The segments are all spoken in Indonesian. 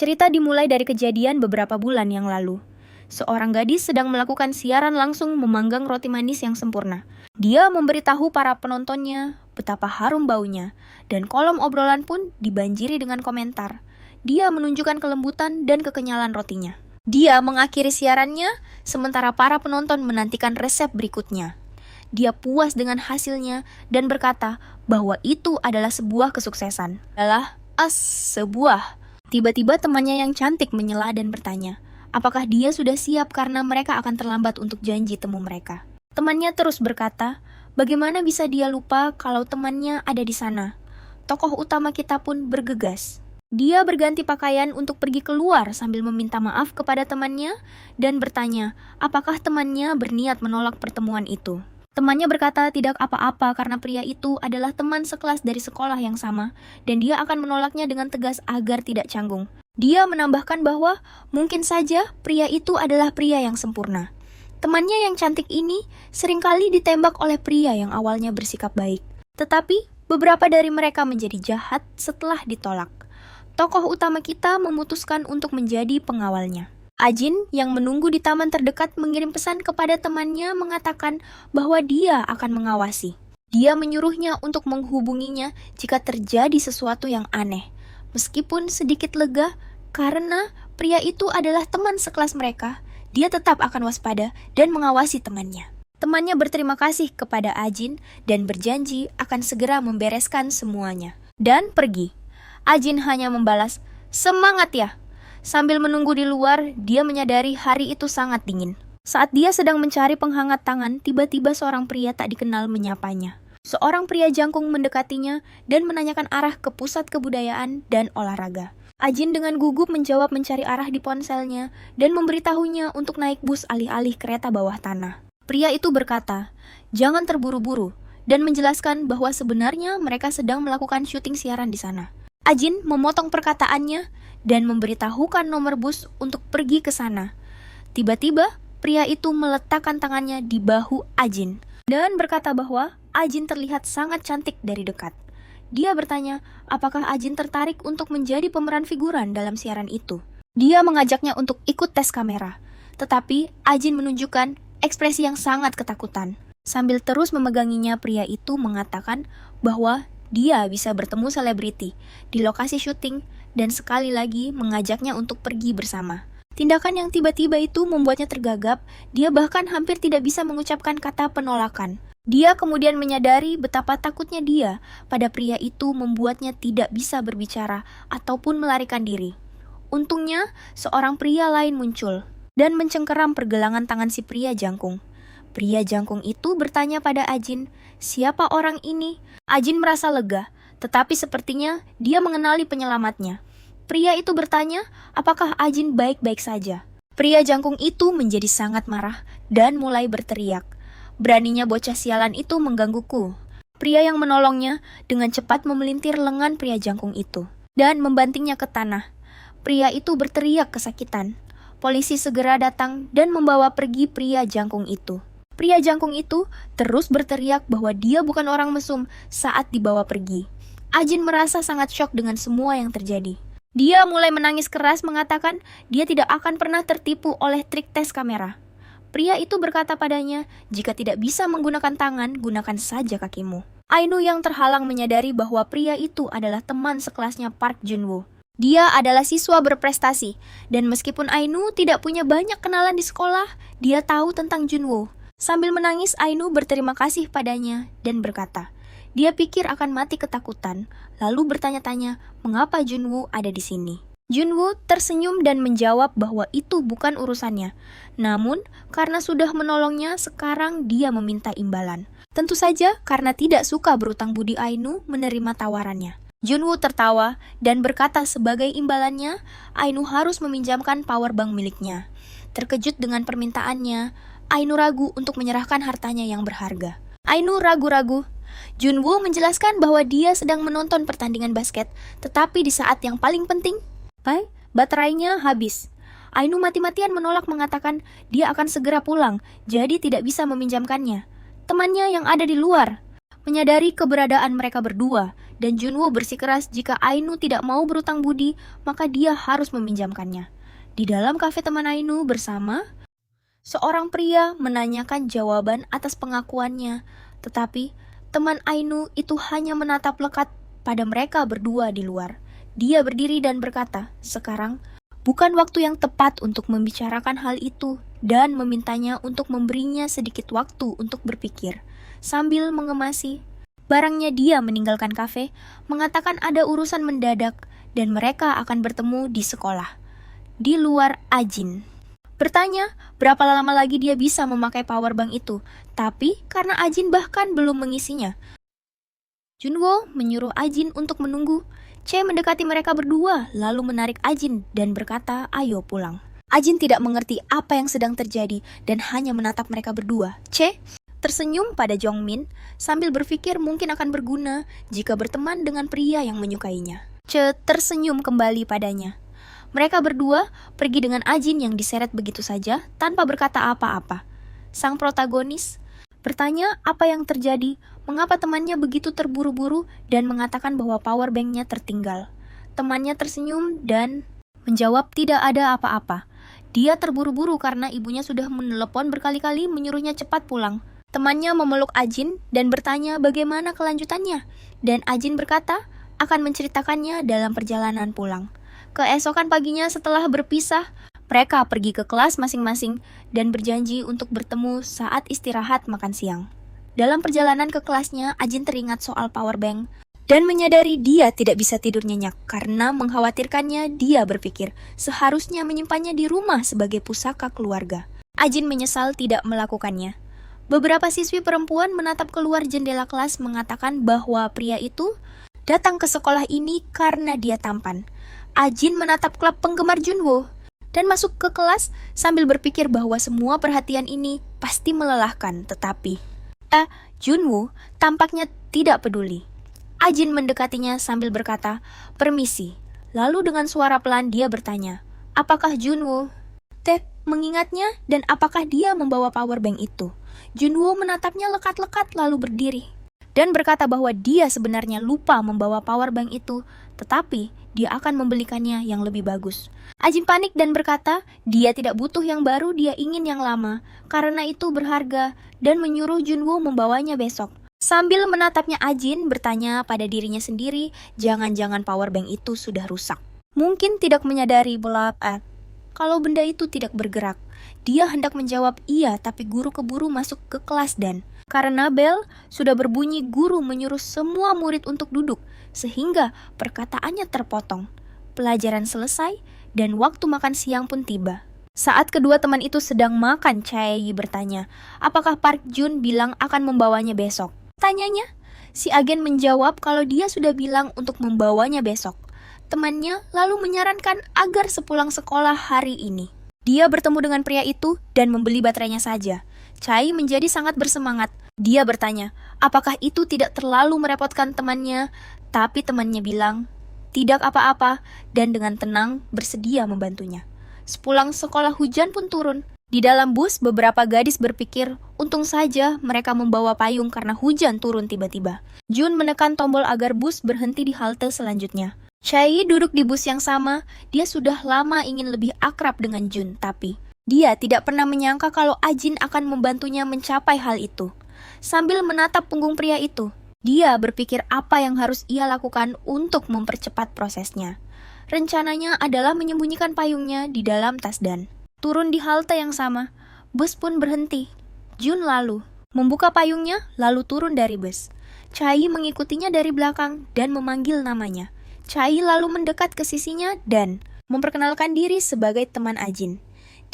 Cerita dimulai dari kejadian beberapa bulan yang lalu. Seorang gadis sedang melakukan siaran langsung memanggang roti manis yang sempurna. Dia memberitahu para penontonnya betapa harum baunya, dan kolom obrolan pun dibanjiri dengan komentar. Dia menunjukkan kelembutan dan kekenyalan rotinya. Dia mengakhiri siarannya, sementara para penonton menantikan resep berikutnya. Dia puas dengan hasilnya dan berkata bahwa itu adalah sebuah kesuksesan. Tiba-tiba temannya yang cantik menyela dan bertanya, apakah dia sudah siap karena mereka akan terlambat untuk janji temu mereka. Temannya terus berkata, bagaimana bisa dia lupa kalau temannya ada di sana? Tokoh utama kita pun bergegas. Dia berganti pakaian untuk pergi keluar sambil meminta maaf kepada temannya dan bertanya, apakah temannya berniat menolak pertemuan itu. Temannya berkata tidak apa-apa karena pria itu adalah teman sekelas dari sekolah yang sama dan dia akan menolaknya dengan tegas agar tidak canggung. Dia menambahkan bahwa mungkin saja pria itu adalah pria yang sempurna. Temannya yang cantik ini seringkali ditembak oleh pria yang awalnya bersikap baik. Tetapi beberapa dari mereka menjadi jahat setelah ditolak. Tokoh utama kita memutuskan untuk menjadi pengawalnya. Ajin yang menunggu di taman terdekat mengirim pesan kepada temannya mengatakan bahwa dia akan mengawasi. Dia menyuruhnya untuk menghubunginya jika terjadi sesuatu yang aneh. Meskipun sedikit lega karena pria itu adalah teman sekelas mereka, dia tetap akan waspada dan mengawasi temannya. Temannya berterima kasih kepada Ajin dan berjanji akan segera membereskan semuanya. Dan pergi. Ajin hanya membalas, "Semangat ya!" Sambil menunggu di luar, dia menyadari hari itu sangat dingin. Saat dia sedang mencari penghangat tangan, tiba-tiba seorang pria tak dikenal menyapanya. Seorang pria jangkung mendekatinya dan menanyakan arah ke pusat kebudayaan dan olahraga. Ajin dengan gugup menjawab mencari arah di ponselnya dan memberitahunya untuk naik bus alih-alih kereta bawah tanah. Pria itu berkata, "Jangan terburu-buru," dan menjelaskan bahwa sebenarnya mereka sedang melakukan syuting siaran di sana. Ajin memotong perkataannya dan memberitahukan nomor bus untuk pergi ke sana. Tiba-tiba, pria itu meletakkan tangannya di bahu Ajin dan berkata bahwa Ajin terlihat sangat cantik dari dekat. Dia bertanya, apakah Ajin tertarik untuk menjadi pemeran figuran dalam siaran itu. Dia mengajaknya untuk ikut tes kamera, tetapi Ajin menunjukkan ekspresi yang sangat ketakutan. Sambil terus memeganginya, pria itu mengatakan bahwa dia bisa bertemu selebriti di lokasi syuting dan sekali lagi mengajaknya untuk pergi bersama. Tindakan yang tiba-tiba itu membuatnya tergagap, dia bahkan hampir tidak bisa mengucapkan kata penolakan. Dia kemudian menyadari betapa takutnya dia pada pria itu membuatnya tidak bisa berbicara ataupun melarikan diri. Untungnya, seorang pria lain muncul dan mencengkeram pergelangan tangan si pria jangkung. Pria jangkung itu bertanya pada Ajin, siapa orang ini? Ajin merasa lega, tetapi sepertinya dia mengenali penyelamatnya. Pria itu bertanya, apakah Ajin baik-baik saja? Pria jangkung itu menjadi sangat marah dan mulai berteriak. Beraninya bocah sialan itu menggangguku. Pria yang menolongnya dengan cepat memelintir lengan pria jangkung itu dan membantingnya ke tanah. Pria itu berteriak kesakitan. Polisi segera datang dan membawa pergi pria jangkung itu. Pria jangkung itu terus berteriak bahwa dia bukan orang mesum saat dibawa pergi. Ajin merasa sangat syok dengan semua yang terjadi. Dia mulai menangis keras mengatakan dia tidak akan pernah tertipu oleh trik tes kamera. Pria itu berkata padanya, jika tidak bisa menggunakan tangan, gunakan saja kakimu. Ainu yang terhalang menyadari bahwa pria itu adalah teman sekelasnya Park Junwoo. Dia adalah siswa berprestasi, dan meskipun Ainu tidak punya banyak kenalan di sekolah, dia tahu tentang Junwoo. Sambil menangis, Ainu berterima kasih padanya dan berkata, dia pikir akan mati ketakutan, lalu bertanya-tanya mengapa Junwoo ada di sini. Junwoo tersenyum dan menjawab bahwa itu bukan urusannya. Namun, karena sudah menolongnya, sekarang dia meminta imbalan. Tentu saja karena tidak suka berutang budi Ainu menerima tawarannya. Junwoo tertawa dan berkata sebagai imbalannya, Ainu harus meminjamkan powerbank miliknya. Terkejut dengan permintaannya, Ainu ragu untuk menyerahkan hartanya yang berharga. Ainu ragu-ragu. Junwoo menjelaskan bahwa dia sedang menonton pertandingan basket, tetapi di saat yang paling penting, baterainya habis. Ainu mati-matian menolak mengatakan dia akan segera pulang, jadi tidak bisa meminjamkannya. Temannya yang ada di luar. Menyadari keberadaan mereka berdua, dan Junwoo bersikeras jika Ainu tidak mau berutang budi, maka dia harus meminjamkannya. Di dalam kafe teman Ainu bersama, seorang pria menanyakan jawaban atas pengakuannya, tetapi teman Ainu itu hanya menatap lekat pada mereka berdua di luar. Dia berdiri dan berkata, "Sekarang bukan waktu yang tepat untuk membicarakan hal itu," dan memintanya untuk memberinya sedikit waktu untuk berpikir. Sambil mengemasi barangnya, dia meninggalkan kafe, mengatakan ada urusan mendadak dan mereka akan bertemu di sekolah. Di luar, Ajin bertanya berapa lama lagi dia bisa memakai powerbank itu, tapi karena Ajin bahkan belum mengisinya, Junwoo menyuruh Ajin untuk menunggu. Che mendekati mereka berdua, lalu menarik Ajin dan berkata, "Ayo pulang." Ajin tidak mengerti apa yang sedang terjadi dan hanya menatap mereka berdua. Che tersenyum pada Jongmin sambil berpikir mungkin akan berguna jika berteman dengan pria yang menyukainya. Che tersenyum kembali padanya. Mereka berdua pergi dengan Ajin yang diseret begitu saja tanpa berkata apa-apa. Sang protagonis bertanya apa yang terjadi, mengapa temannya begitu terburu-buru dan mengatakan bahwa powerbanknya tertinggal. Temannya tersenyum dan menjawab tidak ada apa-apa. Dia terburu-buru karena ibunya sudah menelepon berkali-kali menyuruhnya cepat pulang. Temannya memeluk Ajin dan bertanya bagaimana kelanjutannya, dan Ajin berkata akan menceritakannya dalam perjalanan pulang. Keesokan paginya setelah berpisah, mereka pergi ke kelas masing-masing dan berjanji untuk bertemu saat istirahat makan siang. Dalam perjalanan ke kelasnya, Ajin teringat soal powerbank dan menyadari dia tidak bisa tidur nyenyak karena mengkhawatirkannya. Dia berpikir seharusnya menyimpannya di rumah sebagai pusaka keluarga. Ajin menyesal tidak melakukannya. Beberapa siswi perempuan menatap keluar jendela kelas mengatakan bahwa pria itu datang ke sekolah ini karena dia tampan. Ajin menatap klub penggemar Junwoo dan masuk ke kelas sambil berpikir bahwa semua perhatian ini pasti melelahkan, tetapi Junwoo tampaknya tidak peduli. Ajin mendekatinya sambil berkata, "Permisi." Lalu dengan suara pelan dia bertanya, "Apakah Junwoo mengingatnya dan apakah dia membawa powerbank itu?" Junwoo menatapnya lekat-lekat lalu berdiri dan berkata bahwa dia sebenarnya lupa membawa powerbank itu, tetapi dia akan membelikannya yang lebih bagus. Ajin panik dan berkata dia tidak butuh yang baru, dia ingin yang lama karena itu berharga, dan menyuruh Junwoo membawanya besok. Sambil menatapnya, Ajin bertanya pada dirinya sendiri, jangan-jangan powerbank itu sudah rusak. Mungkin tidak menyadari kalau benda itu tidak bergerak. Dia hendak menjawab iya, tapi guru keburu masuk ke kelas dan karena bel sudah berbunyi, guru menyuruh semua murid untuk duduk, sehingga perkataannya terpotong. Pelajaran selesai dan waktu makan siang pun tiba. Saat kedua teman itu sedang makan, Chae bertanya, apakah Park Jun bilang akan membawanya besok? Tanyanya, si agen menjawab kalau dia sudah bilang untuk membawanya besok. Temannya lalu menyarankan agar sepulang sekolah hari ini dia bertemu dengan pria itu dan membeli baterainya saja. Chai menjadi sangat bersemangat. Dia bertanya, apakah itu tidak terlalu merepotkan temannya? Tapi temannya bilang, tidak apa-apa, dan dengan tenang bersedia membantunya. Sepulang sekolah hujan pun turun. Di dalam bus, beberapa gadis berpikir, untung saja mereka membawa payung karena hujan turun tiba-tiba. Jun menekan tombol agar bus berhenti di halte selanjutnya. Chai duduk di bus yang sama. Dia sudah lama ingin lebih akrab dengan Jun, tapi dia tidak pernah menyangka kalau Ajin akan membantunya mencapai hal itu. Sambil menatap punggung pria itu, dia berpikir apa yang harus ia lakukan untuk mempercepat prosesnya. Rencananya adalah menyembunyikan payungnya di dalam tas dan turun di halte yang sama. Bus pun berhenti. Jun lalu membuka payungnya lalu turun dari bus. Chai mengikutinya dari belakang dan memanggil namanya. Chai lalu mendekat ke sisinya dan memperkenalkan diri sebagai teman Ajin.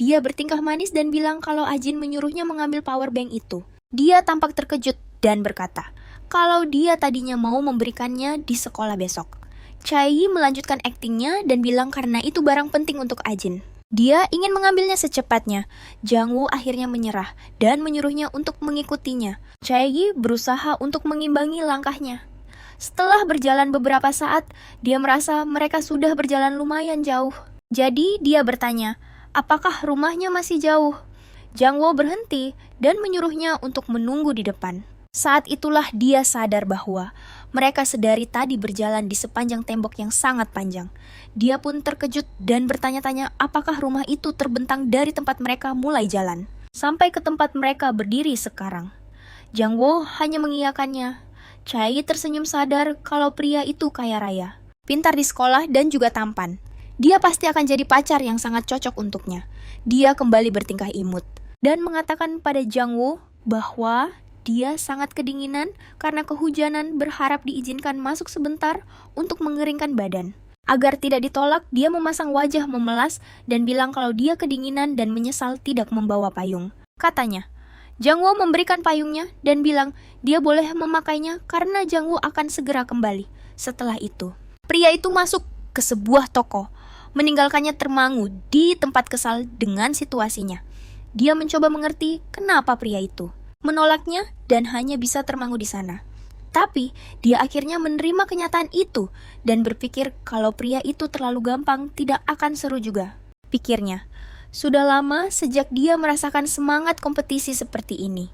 Dia bertingkah manis dan bilang kalau Ajin menyuruhnya mengambil powerbank itu. Dia tampak terkejut dan berkata kalau dia tadinya mau memberikannya di sekolah besok. Chai melanjutkan aktingnya dan bilang karena itu barang penting untuk Ajin. Dia ingin mengambilnya secepatnya. Jangwoo akhirnya menyerah dan menyuruhnya untuk mengikutinya. Chai berusaha untuk mengimbangi langkahnya. Setelah berjalan beberapa saat, dia merasa mereka sudah berjalan lumayan jauh. Jadi dia bertanya, apakah rumahnya masih jauh? Jangwoo berhenti dan menyuruhnya untuk menunggu di depan. Saat itulah dia sadar bahwa mereka sedari tadi berjalan di sepanjang tembok yang sangat panjang. Dia pun terkejut dan bertanya-tanya apakah rumah itu terbentang dari tempat mereka mulai jalan sampai ke tempat mereka berdiri sekarang. Jang Wo hanya mengiyakannya. Chai tersenyum sadar kalau pria itu kaya raya, pintar di sekolah dan juga tampan. Dia pasti akan jadi pacar yang sangat cocok untuknya. Dia kembali bertingkah imut dan mengatakan pada Jang Wo bahwa dia sangat kedinginan karena kehujanan, berharap diizinkan masuk sebentar untuk mengeringkan badan. Agar tidak ditolak, dia memasang wajah memelas dan bilang kalau dia kedinginan dan menyesal tidak membawa payung. Katanya, Jang Wo memberikan payungnya dan bilang dia boleh memakainya karena Jang Wo akan segera kembali. Setelah itu, pria itu masuk ke sebuah toko, meninggalkannya termangu di tempat kesal dengan situasinya. Dia mencoba mengerti kenapa pria itu menolaknya dan hanya bisa termangu di sana. Tapi, dia akhirnya menerima kenyataan itu dan berpikir kalau pria itu terlalu gampang tidak akan seru juga. Pikirnya, sudah lama sejak dia merasakan semangat kompetisi seperti ini.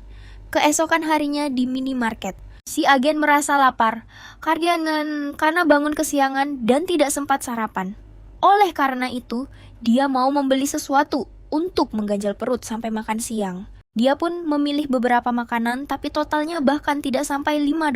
Keesokan harinya di minimarket, si agen merasa lapar karena bangun kesiangan dan tidak sempat sarapan. Oleh karena itu, dia mau membeli sesuatu untuk mengganjal perut sampai makan siang. Dia pun memilih beberapa makanan tapi totalnya bahkan tidak sampai $5.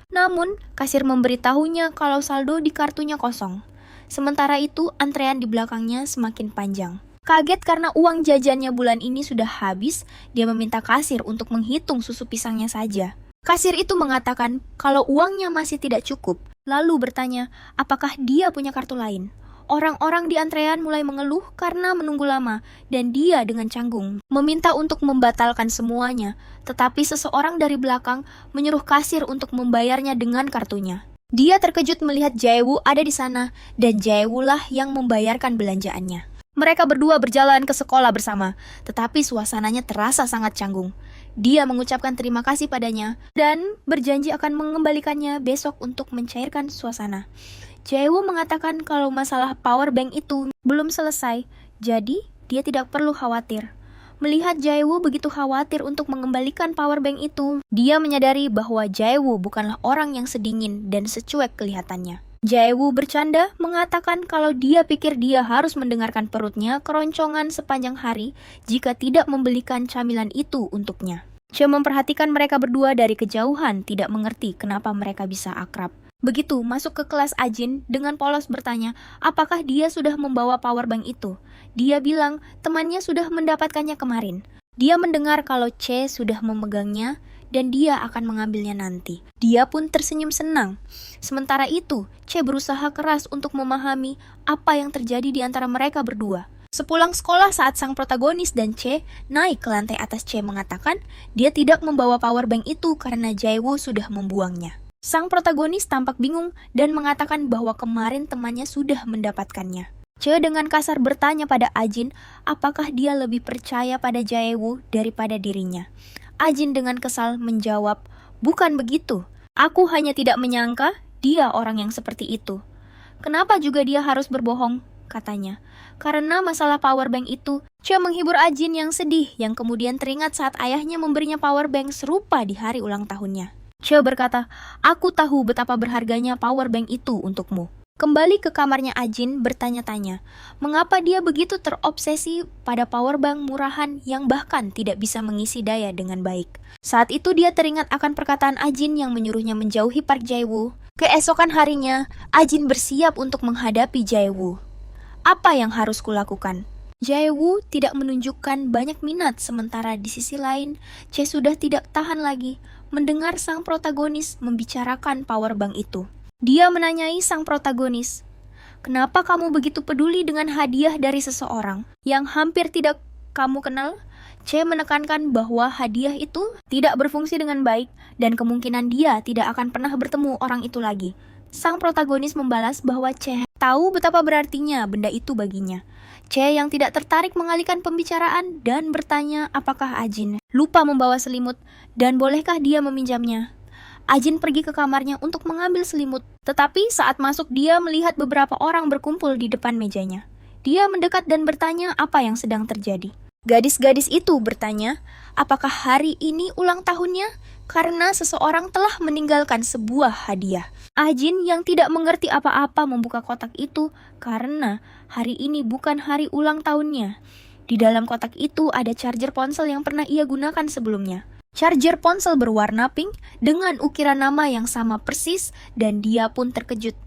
Namun, kasir memberitahunya kalau saldo di kartunya kosong. Sementara itu, antrean di belakangnya semakin panjang. Kaget karena uang jajannya bulan ini sudah habis, dia meminta kasir untuk menghitung susu pisangnya saja. Kasir itu mengatakan kalau uangnya masih tidak cukup, lalu bertanya apakah dia punya kartu lain. Orang-orang di antrean mulai mengeluh karena menunggu lama, dan dia dengan canggung meminta untuk membatalkan semuanya, tetapi seseorang dari belakang menyuruh kasir untuk membayarnya dengan kartunya. Dia terkejut melihat Jae-woo ada di sana, dan Jae-woo lah yang membayarkan belanjaannya. Mereka berdua berjalan ke sekolah bersama, tetapi suasananya terasa sangat canggung. Dia mengucapkan terima kasih padanya, dan berjanji akan mengembalikannya besok untuk mencairkan suasana. Jae-woo mengatakan kalau masalah power bank itu belum selesai, jadi dia tidak perlu khawatir. Melihat Jae-woo begitu khawatir untuk mengembalikan power bank itu, dia menyadari bahwa Jae-woo bukanlah orang yang sedingin dan secuek kelihatannya. Jae-woo bercanda mengatakan kalau dia pikir dia harus mendengarkan perutnya keroncongan sepanjang hari jika tidak membelikan camilan itu untuknya. Che memperhatikan mereka berdua dari kejauhan, tidak mengerti kenapa mereka bisa akrab. Begitu masuk ke kelas Ajin, dengan polos bertanya apakah dia sudah membawa power bank itu. Dia bilang temannya sudah mendapatkannya kemarin. Dia mendengar kalau Che sudah memegangnya dan dia akan mengambilnya nanti. Dia pun tersenyum senang. Sementara itu, Che berusaha keras untuk memahami apa yang terjadi di antara mereka berdua. Sepulang sekolah saat sang protagonis dan Che naik ke lantai atas, Che mengatakan dia tidak membawa power bank itu karena Jae-woo sudah membuangnya. Sang protagonis tampak bingung dan mengatakan bahwa kemarin temannya sudah mendapatkannya. Che dengan kasar bertanya pada Ajin apakah dia lebih percaya pada Jae-woo daripada dirinya. Ajin dengan kesal menjawab, "Bukan begitu. Aku hanya tidak menyangka dia orang yang seperti itu." "Kenapa juga dia harus berbohong?" katanya. Karena masalah power bank itu, Che menghibur Ajin yang sedih yang kemudian teringat saat ayahnya memberinya power bank serupa di hari ulang tahunnya. Che berkata, "Aku tahu betapa berharganya power bank itu untukmu." Kembali ke kamarnya Ajin bertanya-tanya, mengapa dia begitu terobsesi pada power bank murahan yang bahkan tidak bisa mengisi daya dengan baik. Saat itu dia teringat akan perkataan Ajin yang menyuruhnya menjauhi Park Jae-woo. Keesokan harinya, Ajin bersiap untuk menghadapi Jae-woo. Apa yang harus kulakukan? Jae-woo tidak menunjukkan banyak minat, sementara di sisi lain, Che sudah tidak tahan lagi mendengar sang protagonis membicarakan power bank itu. Dia menanyai sang protagonis, "Kenapa kamu begitu peduli dengan hadiah dari seseorang yang hampir tidak kamu kenal?" Che menekankan bahwa hadiah itu tidak berfungsi dengan baik dan kemungkinan dia tidak akan pernah bertemu orang itu lagi. Sang protagonis membalas bahwa Che tahu betapa berartinya benda itu baginya. Che yang tidak tertarik mengalihkan pembicaraan dan bertanya apakah Ajin lupa membawa selimut dan bolehkah dia meminjamnya. Ajin pergi ke kamarnya untuk mengambil selimut, tetapi saat masuk dia melihat beberapa orang berkumpul di depan mejanya. Dia mendekat dan bertanya apa yang sedang terjadi. Gadis-gadis itu bertanya, apakah hari ini ulang tahunnya? Karena seseorang telah meninggalkan sebuah hadiah. Jin yang tidak mengerti apa-apa membuka kotak itu karena hari ini bukan hari ulang tahunnya. Di dalam kotak itu ada charger ponsel yang pernah ia gunakan sebelumnya. Charger ponsel berwarna pink dengan ukiran nama yang sama persis dan dia pun terkejut.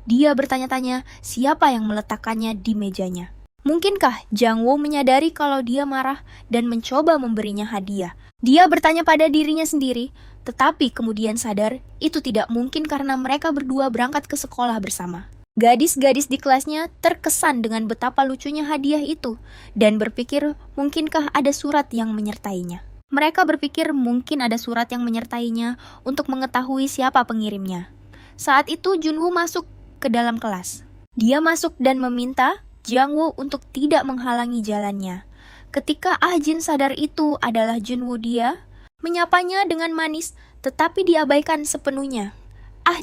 Dia bertanya-tanya siapa yang meletakkannya di mejanya. Mungkinkah Jang Woo menyadari kalau dia marah dan mencoba memberinya hadiah? Dia bertanya pada dirinya sendiri, tetapi kemudian sadar itu tidak mungkin karena mereka berdua berangkat ke sekolah bersama. Gadis-gadis di kelasnya terkesan dengan betapa lucunya hadiah itu dan berpikir mungkinkah ada surat yang menyertainya. Mereka berpikir mungkin ada surat yang menyertainya untuk mengetahui siapa pengirimnya. Saat itu Junwoo masuk ke dalam kelas. Dia masuk dan meminta Jang Woo untuk tidak menghalangi jalannya. Ketika Jin sadar itu adalah Junwoo, dia menyapanya dengan manis tetapi diabaikan sepenuhnya.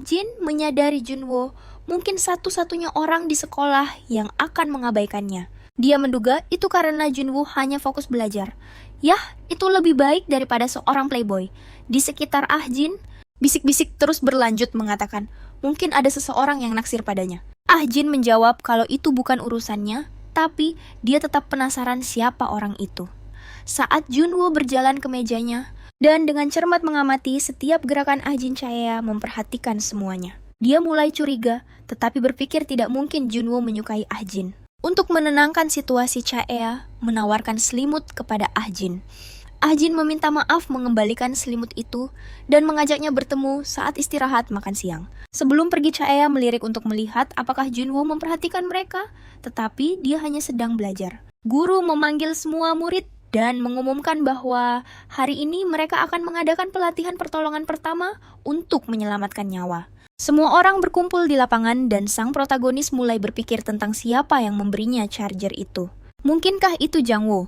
Jin menyadari Junwoo mungkin satu-satunya orang di sekolah yang akan mengabaikannya. Dia menduga itu karena Junwoo hanya fokus belajar. Yah, itu lebih baik daripada seorang playboy. Di sekitar Jin, bisik-bisik terus berlanjut mengatakan, mungkin ada seseorang yang naksir padanya. Jin menjawab kalau itu bukan urusannya, tapi dia tetap penasaran siapa orang itu. Saat Junwoo berjalan ke mejanya, dan dengan cermat mengamati setiap gerakan Jin Chaea memperhatikan semuanya. Dia mulai curiga, tetapi berpikir tidak mungkin Junwoo menyukai Jin. Untuk menenangkan situasi, Chaea menawarkan selimut kepada Jin. Jin meminta maaf mengembalikan selimut itu dan mengajaknya bertemu saat istirahat makan siang. Sebelum pergi, Chaea melirik untuk melihat apakah Junwoo memperhatikan mereka, tetapi dia hanya sedang belajar. Guru memanggil semua murid dan mengumumkan bahwa hari ini mereka akan mengadakan pelatihan pertolongan pertama untuk menyelamatkan nyawa. Semua orang berkumpul di lapangan dan sang protagonis mulai berpikir tentang siapa yang memberinya charger itu. Mungkinkah itu Jang Woo?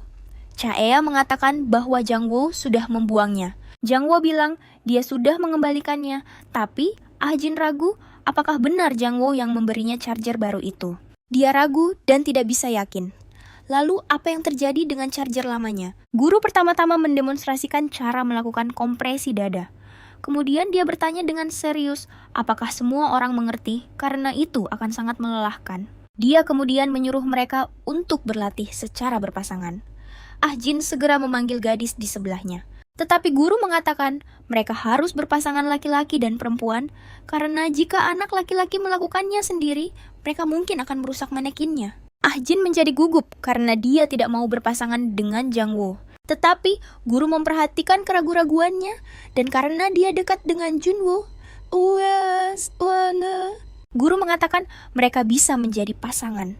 Chaea mengatakan bahwa Jang Woo sudah membuangnya. Jang Woo bilang dia sudah mengembalikannya, tapi Jin ragu apakah benar Jang Woo yang memberinya charger baru itu. Dia ragu dan tidak bisa yakin. Lalu apa yang terjadi dengan charger lamanya? Guru pertama-tama mendemonstrasikan cara melakukan kompresi dada. Kemudian dia bertanya dengan serius, apakah semua orang mengerti karena itu akan sangat melelahkan. Dia kemudian menyuruh mereka untuk berlatih secara berpasangan. Jin segera memanggil gadis di sebelahnya. Tetapi guru mengatakan mereka harus berpasangan laki-laki dan perempuan karena jika anak laki-laki melakukannya sendiri, mereka mungkin akan merusak manekinnya. Jin menjadi gugup karena dia tidak mau berpasangan dengan Jang Woo. Tetapi guru memperhatikan keraguan-raguannya dan karena dia dekat dengan Junwoo, guru mengatakan mereka bisa menjadi pasangan.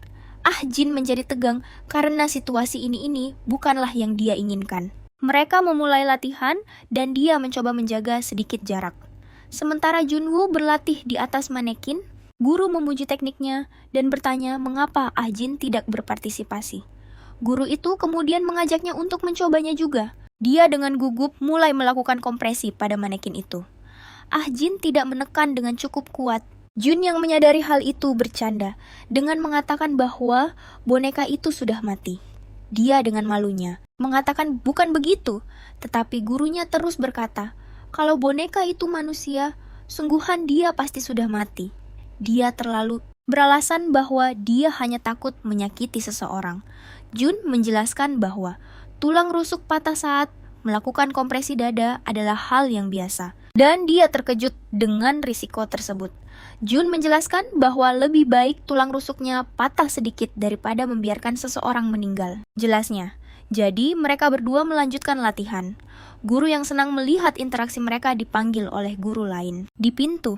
Jin menjadi tegang karena situasi ini bukanlah yang dia inginkan. Mereka memulai latihan dan dia mencoba menjaga sedikit jarak. Sementara Junwoo berlatih di atas manekin, guru memuji tekniknya dan bertanya mengapa Jin tidak berpartisipasi. Guru itu kemudian mengajaknya untuk mencobanya juga. Dia dengan gugup mulai melakukan kompresi pada manekin itu. Jin tidak menekan dengan cukup kuat. Jun yang menyadari hal itu bercanda dengan mengatakan bahwa boneka itu sudah mati. Dia dengan malunya mengatakan bukan begitu, tetapi gurunya terus berkata, kalau boneka itu manusia, sungguhan dia pasti sudah mati. Dia terlalu beralasan bahwa dia hanya takut menyakiti seseorang. Jun menjelaskan bahwa tulang rusuk patah saat melakukan kompresi dada adalah hal yang biasa, dan dia terkejut dengan risiko tersebut. Jun menjelaskan bahwa lebih baik tulang rusuknya patah sedikit daripada membiarkan seseorang meninggal. Jelasnya, jadi mereka berdua melanjutkan latihan. Guru yang senang melihat interaksi mereka dipanggil oleh guru lain di pintu.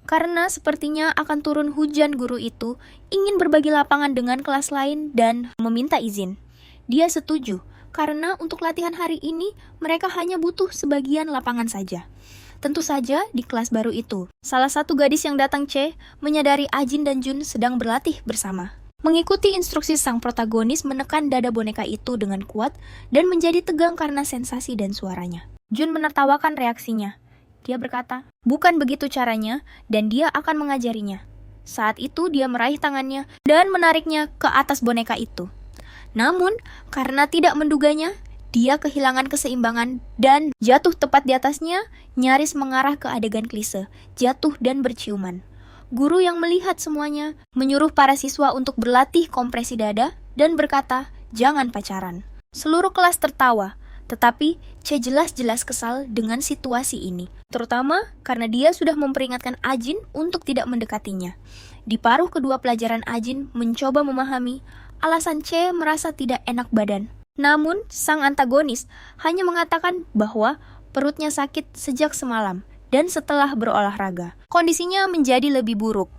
Karena sepertinya akan turun hujan, guru itu ingin berbagi lapangan dengan kelas lain dan meminta izin. Dia setuju, karena untuk latihan hari ini mereka hanya butuh sebagian lapangan saja. Tentu saja di kelas baru itu, salah satu gadis yang datang menyadari Jin dan Jun sedang berlatih bersama. Mengikuti instruksi sang protagonis menekan dada boneka itu dengan kuat dan menjadi tegang karena sensasi dan suaranya. Jun menertawakan reaksinya. Dia berkata, bukan begitu caranya dan dia akan mengajarinya. Saat itu dia meraih tangannya dan menariknya ke atas boneka itu. Namun, karena tidak menduganya, dia kehilangan keseimbangan dan jatuh tepat di atasnya, nyaris mengarah ke adegan klise, jatuh dan berciuman. Guru yang melihat semuanya menyuruh para siswa untuk berlatih kompresi dada dan berkata, "Jangan pacaran." Seluruh kelas tertawa, tetapi C jelas-jelas kesal dengan situasi ini, terutama karena dia sudah memperingatkan Ajin untuk tidak mendekatinya. Di paruh kedua pelajaran, Ajin mencoba memahami alasan C merasa tidak enak badan. Namun, sang antagonis hanya mengatakan bahwa perutnya sakit sejak semalam dan setelah berolahraga. Kondisinya menjadi lebih buruk.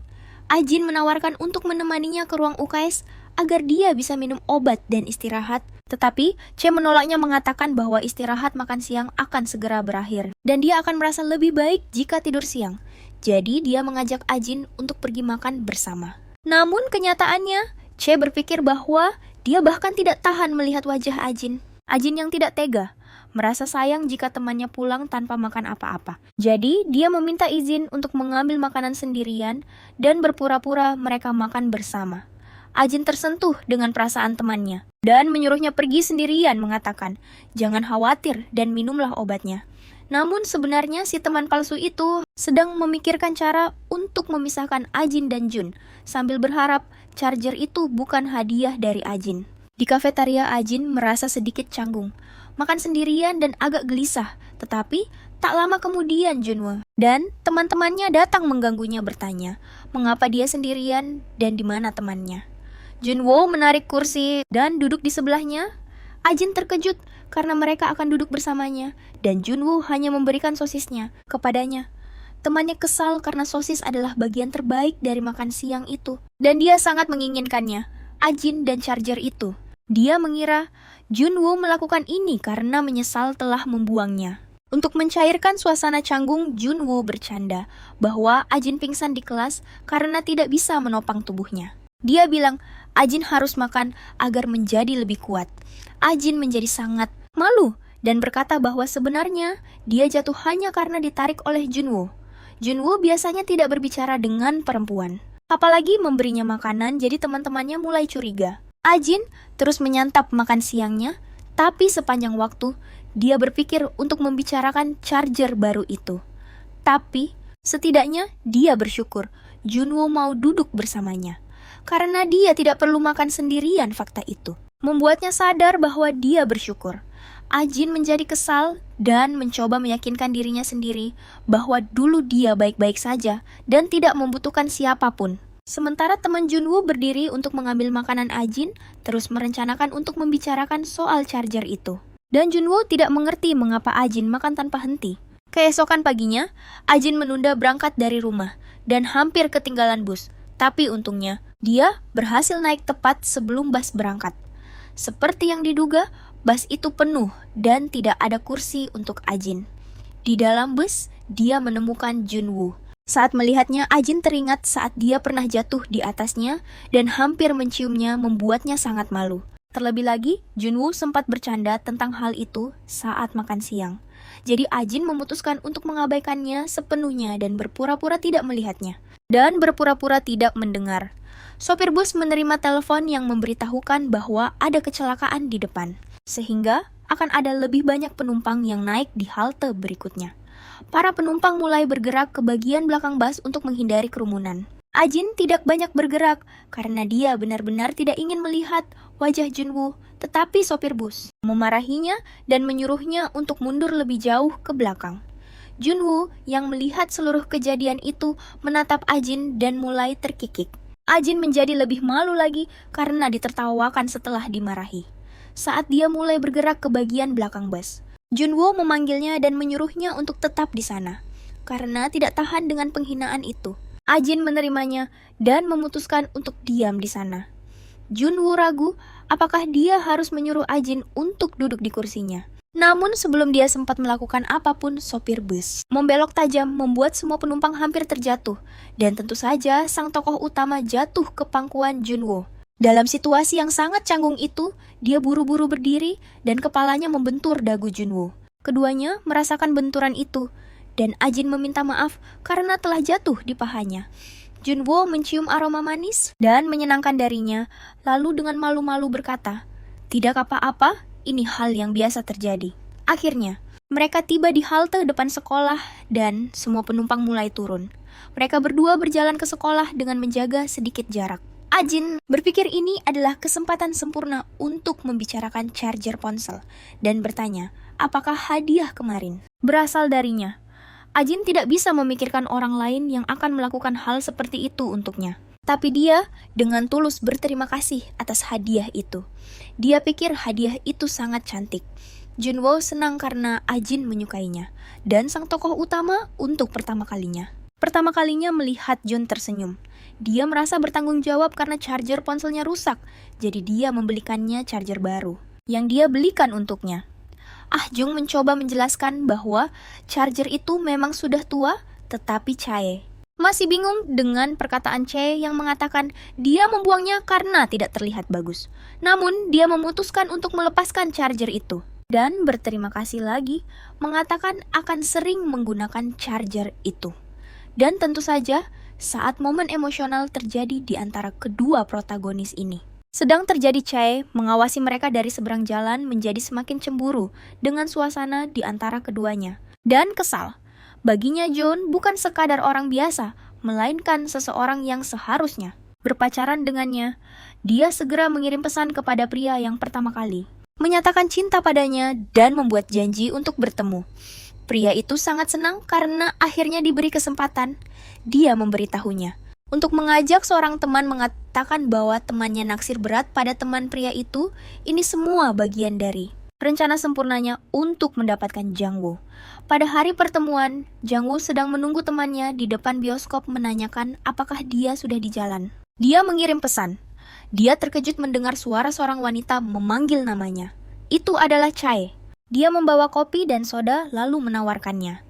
Ajin menawarkan untuk menemaninya ke ruang UKS agar dia bisa minum obat dan istirahat. Tetapi, C menolaknya, mengatakan bahwa istirahat makan siang akan segera berakhir dan dia akan merasa lebih baik jika tidur siang. Jadi, dia mengajak Ajin untuk pergi makan bersama. Namun, kenyataannya, C berpikir bahwa dia bahkan tidak tahan melihat wajah Ajin. Ajin yang tidak tega, merasa sayang jika temannya pulang tanpa makan apa-apa. Jadi, dia meminta izin untuk mengambil makanan sendirian dan berpura-pura mereka makan bersama. Ajin tersentuh dengan perasaan temannya dan menyuruhnya pergi sendirian, mengatakan, "Jangan khawatir dan minumlah obatnya." Namun sebenarnya si teman palsu itu sedang memikirkan cara untuk memisahkan Ajin dan Jun, sambil berharap charger itu bukan hadiah dari Ajin. Di kafetaria, Ajin merasa sedikit canggung, makan sendirian dan agak gelisah, tetapi tak lama kemudian Junwoo dan teman-temannya datang mengganggunya, bertanya mengapa dia sendirian dan di mana temannya. Junwoo menarik kursi dan duduk di sebelahnya. Ajin terkejut karena mereka akan duduk bersamanya dan Junwoo hanya memberikan sosisnya kepadanya. Temannya kesal karena sosis adalah bagian terbaik dari makan siang itu dan dia sangat menginginkannya, Ajin dan charger itu. Dia mengira Junwoo melakukan ini karena menyesal telah membuangnya. Untuk mencairkan suasana canggung, Junwoo bercanda bahwa Ajin pingsan di kelas karena tidak bisa menopang tubuhnya. Dia bilang Ajin harus makan agar menjadi lebih kuat. Ajin menjadi sangat malu dan berkata bahwa sebenarnya dia jatuh hanya karena ditarik oleh Junwoo. Junwoo biasanya tidak berbicara dengan perempuan, apalagi memberinya makanan, jadi teman-temannya mulai curiga. Ajin terus menyantap makan siangnya, tapi sepanjang waktu dia berpikir untuk membicarakan charger baru itu. Tapi setidaknya dia bersyukur Junwoo mau duduk bersamanya, karena dia tidak perlu makan sendirian. Fakta itu membuatnya sadar bahwa dia bersyukur. Ajin menjadi kesal dan mencoba meyakinkan dirinya sendiri bahwa dulu dia baik-baik saja dan tidak membutuhkan siapapun. Sementara teman Junwoo berdiri untuk mengambil makanan, Ajin terus merencanakan untuk membicarakan soal charger itu. Dan Junwoo tidak mengerti mengapa Ajin makan tanpa henti. Keesokan paginya, Ajin menunda berangkat dari rumah dan hampir ketinggalan bus. Tapi untungnya, dia berhasil naik tepat sebelum bus berangkat. Seperti yang diduga, bus itu penuh dan tidak ada kursi untuk Ajin. Di dalam bus, dia menemukan Junwoo. Saat melihatnya, Ajin teringat saat dia pernah jatuh di atasnya dan hampir menciumnya, membuatnya sangat malu. Terlebih lagi, Junwoo sempat bercanda tentang hal itu saat makan siang. Jadi Ajin memutuskan untuk mengabaikannya sepenuhnya dan berpura-pura tidak melihatnya. Dan berpura-pura tidak mendengar. Sopir bus menerima telepon yang memberitahukan bahwa ada kecelakaan di depan, sehingga akan ada lebih banyak penumpang yang naik di halte berikutnya. Para penumpang mulai bergerak ke bagian belakang bus untuk menghindari kerumunan. Ajin tidak banyak bergerak karena dia benar-benar tidak ingin melihat wajah Junwoo, tetapi sopir bus memarahinya dan menyuruhnya untuk mundur lebih jauh ke belakang. Junwoo yang melihat seluruh kejadian itu menatap Ajin dan mulai terkikik. Ajin menjadi lebih malu lagi karena ditertawakan setelah dimarahi. Saat dia mulai bergerak ke bagian belakang bus, Junwoo memanggilnya dan menyuruhnya untuk tetap di sana karena tidak tahan dengan penghinaan itu. Ajin menerimanya dan memutuskan untuk diam di sana. Junwoo ragu apakah dia harus menyuruh Ajin untuk duduk di kursinya. Namun sebelum dia sempat melakukan apapun, sopir bus membelok tajam membuat semua penumpang hampir terjatuh. Dan tentu saja sang tokoh utama jatuh ke pangkuan Junwoo. Dalam situasi yang sangat canggung itu, dia buru-buru berdiri dan kepalanya membentur dagu Junwoo. Keduanya merasakan benturan itu dan Ajin meminta maaf karena telah jatuh di pahanya. Junwo mencium aroma manis dan menyenangkan darinya, lalu dengan malu-malu berkata, "Tidak apa-apa, ini hal yang biasa terjadi." Akhirnya, mereka tiba di halte depan sekolah dan semua penumpang mulai turun. Mereka berdua berjalan ke sekolah dengan menjaga sedikit jarak. Ajin berpikir ini adalah kesempatan sempurna untuk membicarakan charger ponsel dan bertanya, apakah hadiah kemarin berasal darinya. Ajin tidak bisa memikirkan orang lain yang akan melakukan hal seperti itu untuknya. Tapi dia dengan tulus berterima kasih atas hadiah itu. Dia pikir hadiah itu sangat cantik. Junwo senang karena Ajin menyukainya, dan sang tokoh utama untuk pertama kalinya. Pertama kalinya melihat Jun tersenyum. Dia merasa bertanggung jawab karena charger ponselnya rusak, jadi dia membelikannya charger baru yang dia belikan untuknya. Ah Jung mencoba menjelaskan bahwa charger itu memang sudah tua, tetapi Chae masih bingung dengan perkataan Chae yang mengatakan dia membuangnya karena tidak terlihat bagus. Namun dia memutuskan untuk melepaskan charger itu dan berterima kasih lagi, mengatakan akan sering menggunakan charger itu. Dan tentu saja saat momen emosional terjadi di antara kedua protagonis ini. Sedang terjadi, Chae mengawasi mereka dari seberang jalan menjadi semakin cemburu dengan suasana di antara keduanya. Dan kesal. Baginya John bukan sekadar orang biasa, melainkan seseorang yang seharusnya berpacaran dengannya. Dia segera mengirim pesan kepada pria yang pertama kali, menyatakan cinta padanya dan membuat janji untuk bertemu. Pria itu sangat senang karena akhirnya diberi kesempatan. Dia memberitahunya untuk mengajak seorang teman mengatakan bahwa temannya naksir berat pada teman pria itu. Ini semua bagian dari rencana sempurnanya untuk mendapatkan Jangwoo. Pada hari pertemuan, Jangwoo sedang menunggu temannya di depan bioskop menanyakan apakah dia sudah di jalan. Dia mengirim pesan. Dia terkejut mendengar suara seorang wanita memanggil namanya. Itu adalah Chae. Dia membawa kopi dan soda lalu menawarkannya.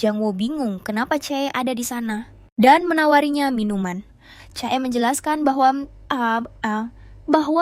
Jangwoo bingung kenapa Chae ada di sana dan menawarinya minuman. Chae menjelaskan bahwa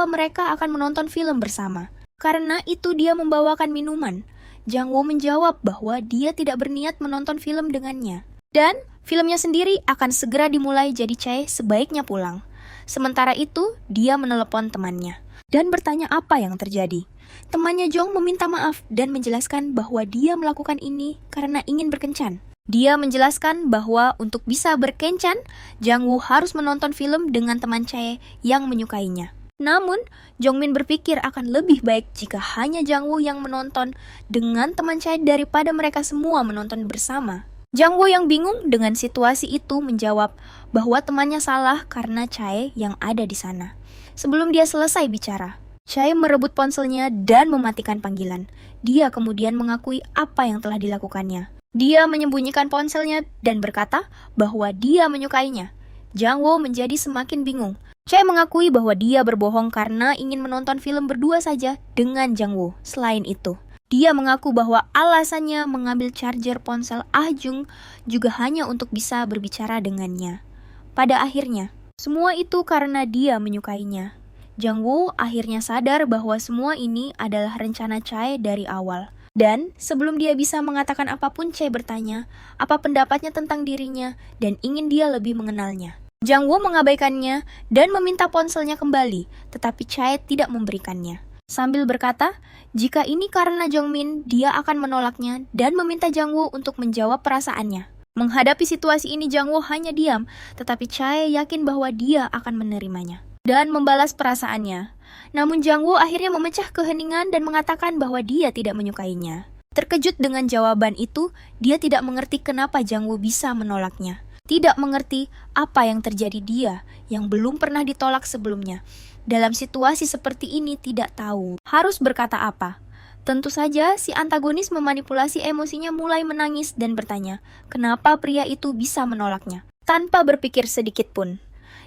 mereka akan menonton film bersama. Karena itu dia membawakan minuman. Jangwoo menjawab bahwa dia tidak berniat menonton film dengannya. Dan filmnya sendiri akan segera dimulai, jadi Chae sebaiknya pulang. Sementara itu, dia menelepon temannya dan bertanya apa yang terjadi. Temannya Jong meminta maaf dan menjelaskan bahwa dia melakukan ini karena ingin berkencan. Dia menjelaskan bahwa untuk bisa berkencan, Jangwoo harus menonton film dengan teman Chae yang menyukainya. Namun, Jongmin berpikir akan lebih baik jika hanya Jangwoo yang menonton dengan teman Chae daripada mereka semua menonton bersama. Jangwoo yang bingung dengan situasi itu menjawab bahwa temannya salah karena Chae yang ada di sana. Sebelum dia selesai bicara, Chae merebut ponselnya dan mematikan panggilan. Dia kemudian mengakui apa yang telah dilakukannya. Dia menyembunyikan ponselnya dan berkata bahwa dia menyukainya. Jangwoo menjadi semakin bingung. Chae mengakui bahwa dia berbohong karena ingin menonton film berdua saja dengan Jangwoo. Selain itu, dia mengaku bahwa alasannya mengambil charger ponsel Ah Jung juga hanya untuk bisa berbicara dengannya. Pada akhirnya, semua itu karena dia menyukainya. Jangwoo akhirnya sadar bahwa semua ini adalah rencana Chae dari awal. Dan sebelum dia bisa mengatakan apapun, Chae bertanya apa pendapatnya tentang dirinya dan ingin dia lebih mengenalnya. Jangwoo mengabaikannya dan meminta ponselnya kembali, tetapi Chae tidak memberikannya. Sambil berkata, jika ini karena Jongmin, dia akan menolaknya dan meminta Jangwoo untuk menjawab perasaannya. Menghadapi situasi ini, Jangwoo hanya diam, tetapi Chae yakin bahwa dia akan menerimanya dan membalas perasaannya. Namun Jangwoo akhirnya memecah keheningan dan mengatakan bahwa dia tidak menyukainya. Terkejut dengan jawaban itu, dia tidak mengerti kenapa Jangwoo bisa menolaknya. Tidak mengerti apa yang terjadi dia yang belum pernah ditolak sebelumnya. Dalam situasi seperti ini tidak tahu harus berkata apa. Tentu saja si antagonis memanipulasi emosinya, mulai menangis dan bertanya kenapa pria itu bisa menolaknya. Tanpa berpikir sedikit pun,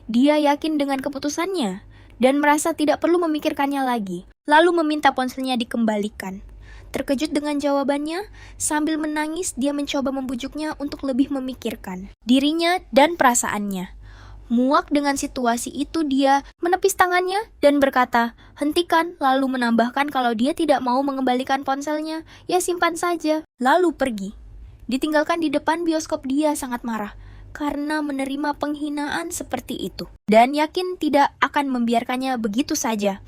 dia yakin dengan keputusannya dan merasa tidak perlu memikirkannya lagi, lalu meminta ponselnya dikembalikan. Terkejut dengan jawabannya, sambil menangis dia mencoba membujuknya untuk lebih memikirkan dirinya dan perasaannya. Muak dengan situasi itu, dia menepis tangannya dan berkata, hentikan, lalu menambahkan kalau dia tidak mau mengembalikan ponselnya, ya simpan saja, lalu pergi. Ditinggalkan di depan bioskop, dia sangat marah karena menerima penghinaan seperti itu. Dan yakin tidak akan membiarkannya begitu saja.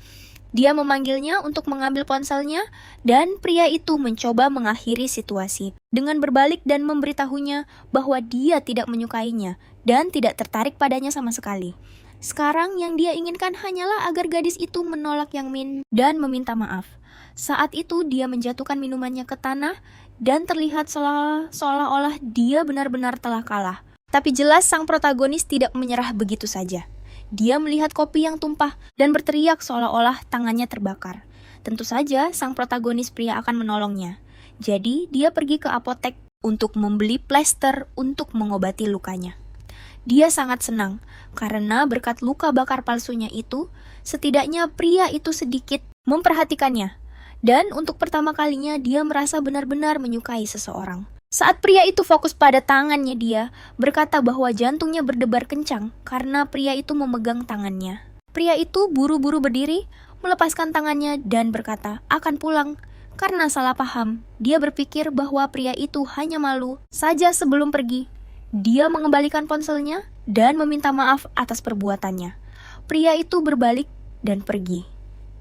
Dia memanggilnya untuk mengambil ponselnya, dan pria itu mencoba mengakhiri situasi dengan berbalik dan memberitahunya bahwa dia tidak menyukainya dan tidak tertarik padanya sama sekali. Sekarang yang dia inginkan hanyalah agar gadis itu menolak Yang Min dan meminta maaf. Saat itu dia menjatuhkan minumannya ke tanah dan terlihat seolah-olah dia benar-benar telah kalah. Tapi jelas sang protagonis tidak menyerah begitu saja. Dia melihat kopi yang tumpah dan berteriak seolah-olah tangannya terbakar. Tentu saja sang protagonis pria akan menolongnya. Jadi dia pergi ke apotek untuk membeli plester untuk mengobati lukanya. Dia sangat senang karena berkat luka bakar palsunya itu, setidaknya pria itu sedikit memperhatikannya. Dan untuk pertama kalinya dia merasa benar-benar menyukai seseorang. Saat pria itu fokus pada tangannya, dia berkata bahwa jantungnya berdebar kencang karena pria itu memegang tangannya. Pria itu buru-buru berdiri, melepaskan tangannya dan berkata akan pulang. Karena salah paham, dia berpikir bahwa pria itu hanya malu saja sebelum pergi. Dia mengembalikan ponselnya dan meminta maaf atas perbuatannya. Pria itu berbalik dan pergi.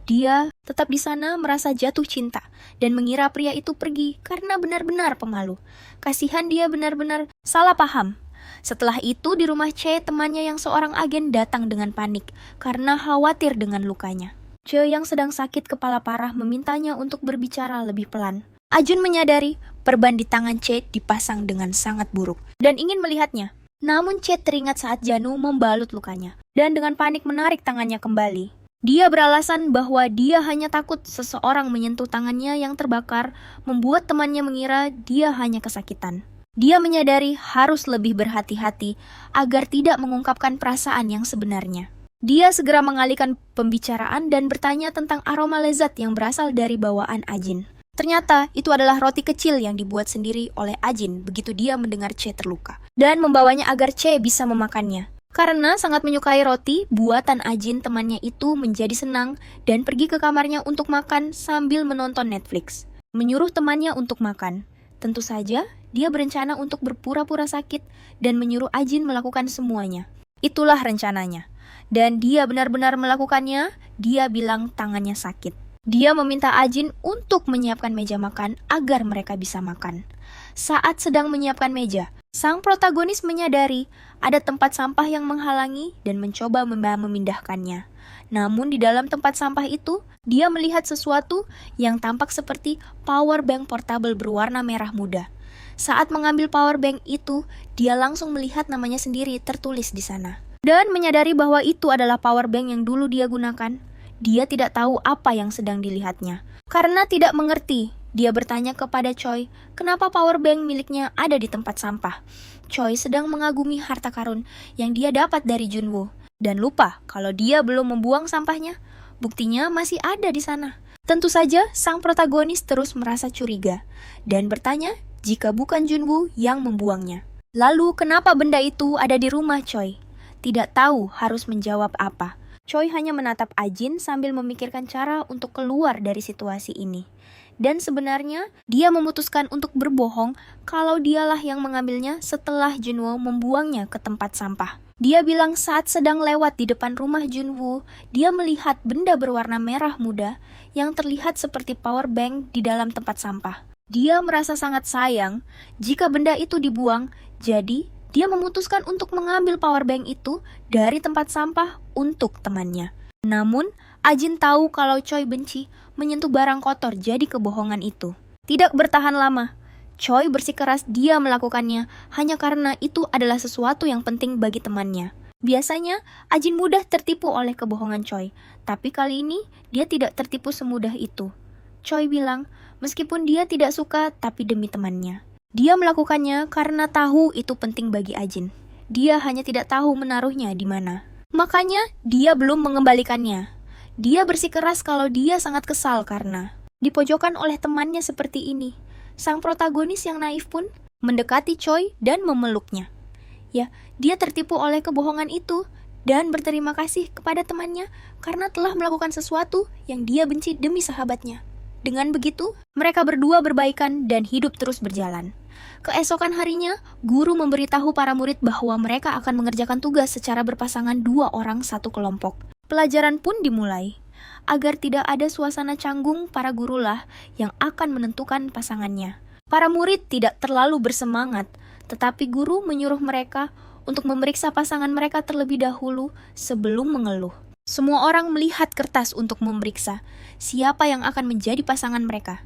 Dia tetap di sana merasa jatuh cinta dan mengira pria itu pergi karena benar-benar pemalu. Kasihan dia benar-benar salah paham. Setelah itu di rumah C, temannya yang seorang agen datang dengan panik karena khawatir dengan lukanya. C yang sedang sakit kepala parah memintanya untuk berbicara lebih pelan. Ajun menyadari perban di tangan C dipasang dengan sangat buruk dan ingin melihatnya. Namun C teringat saat Janu membalut lukanya dan dengan panik menarik tangannya kembali. Dia beralasan bahwa dia hanya takut seseorang menyentuh tangannya yang terbakar, membuat temannya mengira dia hanya kesakitan. Dia menyadari harus lebih berhati-hati agar tidak mengungkapkan perasaan yang sebenarnya. Dia segera mengalihkan pembicaraan dan bertanya tentang aroma lezat yang berasal dari bawaan Ajin. Ternyata itu adalah roti kecil yang dibuat sendiri oleh Ajin begitu dia mendengar C terluka, dan membawanya agar C bisa memakannya. Karena sangat menyukai roti, buatan Ajin temannya itu menjadi senang dan pergi ke kamarnya untuk makan sambil menonton Netflix. Menyuruh temannya untuk makan. Tentu saja, dia berencana untuk berpura-pura sakit dan menyuruh Ajin melakukan semuanya. Itulah rencananya. Dan dia benar-benar melakukannya, dia bilang tangannya sakit. Dia meminta Ajin untuk menyiapkan meja makan agar mereka bisa makan. Saat sedang menyiapkan meja, sang protagonis menyadari ada tempat sampah yang menghalangi dan mencoba memindahkannya. Namun di dalam tempat sampah itu, dia melihat sesuatu yang tampak seperti power bank portable berwarna merah muda. Saat mengambil power bank itu, dia langsung melihat namanya sendiri tertulis di sana. Dan menyadari bahwa itu adalah power bank yang dulu dia gunakan. Dia tidak tahu apa yang sedang dilihatnya. Karena tidak mengerti, dia bertanya kepada Choi, kenapa power bank miliknya ada di tempat sampah. Choi sedang mengagumi harta karun yang dia dapat dari Junwoo dan lupa kalau dia belum membuang sampahnya. Buktinya masih ada di sana. Tentu saja sang protagonis terus merasa curiga dan bertanya jika bukan Junwoo yang membuangnya. Lalu kenapa benda itu ada di rumah Choi? Tidak tahu harus menjawab apa. Choi hanya menatap Ajin sambil memikirkan cara untuk keluar dari situasi ini. Dan sebenarnya, dia memutuskan untuk berbohong kalau dialah yang mengambilnya setelah Junwoo membuangnya ke tempat sampah. Dia bilang saat sedang lewat di depan rumah Junwoo, dia melihat benda berwarna merah muda yang terlihat seperti power bank di dalam tempat sampah. Dia merasa sangat sayang jika benda itu dibuang, jadi dia memutuskan untuk mengambil power bank itu dari tempat sampah untuk temannya. Namun, Ajin tahu kalau Choi benci menyentuh barang kotor, jadi kebohongan itu tidak bertahan lama. Choi bersikeras dia melakukannya hanya karena itu adalah sesuatu yang penting bagi temannya. Biasanya, Ajin mudah tertipu oleh kebohongan Choi, tapi kali ini dia tidak tertipu semudah itu. Choi bilang, meskipun dia tidak suka, tapi demi temannya. Dia melakukannya karena tahu itu penting bagi Ajin. Dia hanya tidak tahu menaruhnya di mana. Makanya, dia belum mengembalikannya. Dia bersikeras kalau dia sangat kesal karena dipojokkan oleh temannya seperti ini. Sang protagonis yang naif pun mendekati Choi dan memeluknya. Ya, dia tertipu oleh kebohongan itu dan berterima kasih kepada temannya karena telah melakukan sesuatu yang dia benci demi sahabatnya. Dengan begitu, mereka berdua berbaikan dan hidup terus berjalan. Keesokan harinya, guru memberitahu para murid bahwa mereka akan mengerjakan tugas secara berpasangan 2 orang satu kelompok. Pelajaran pun dimulai. Agar tidak ada suasana canggung, para gurulah yang akan menentukan pasangannya. Para murid tidak terlalu bersemangat, tetapi guru menyuruh mereka untuk memeriksa pasangan mereka terlebih dahulu sebelum mengeluh. Semua orang melihat kertas untuk memeriksa siapa yang akan menjadi pasangan mereka.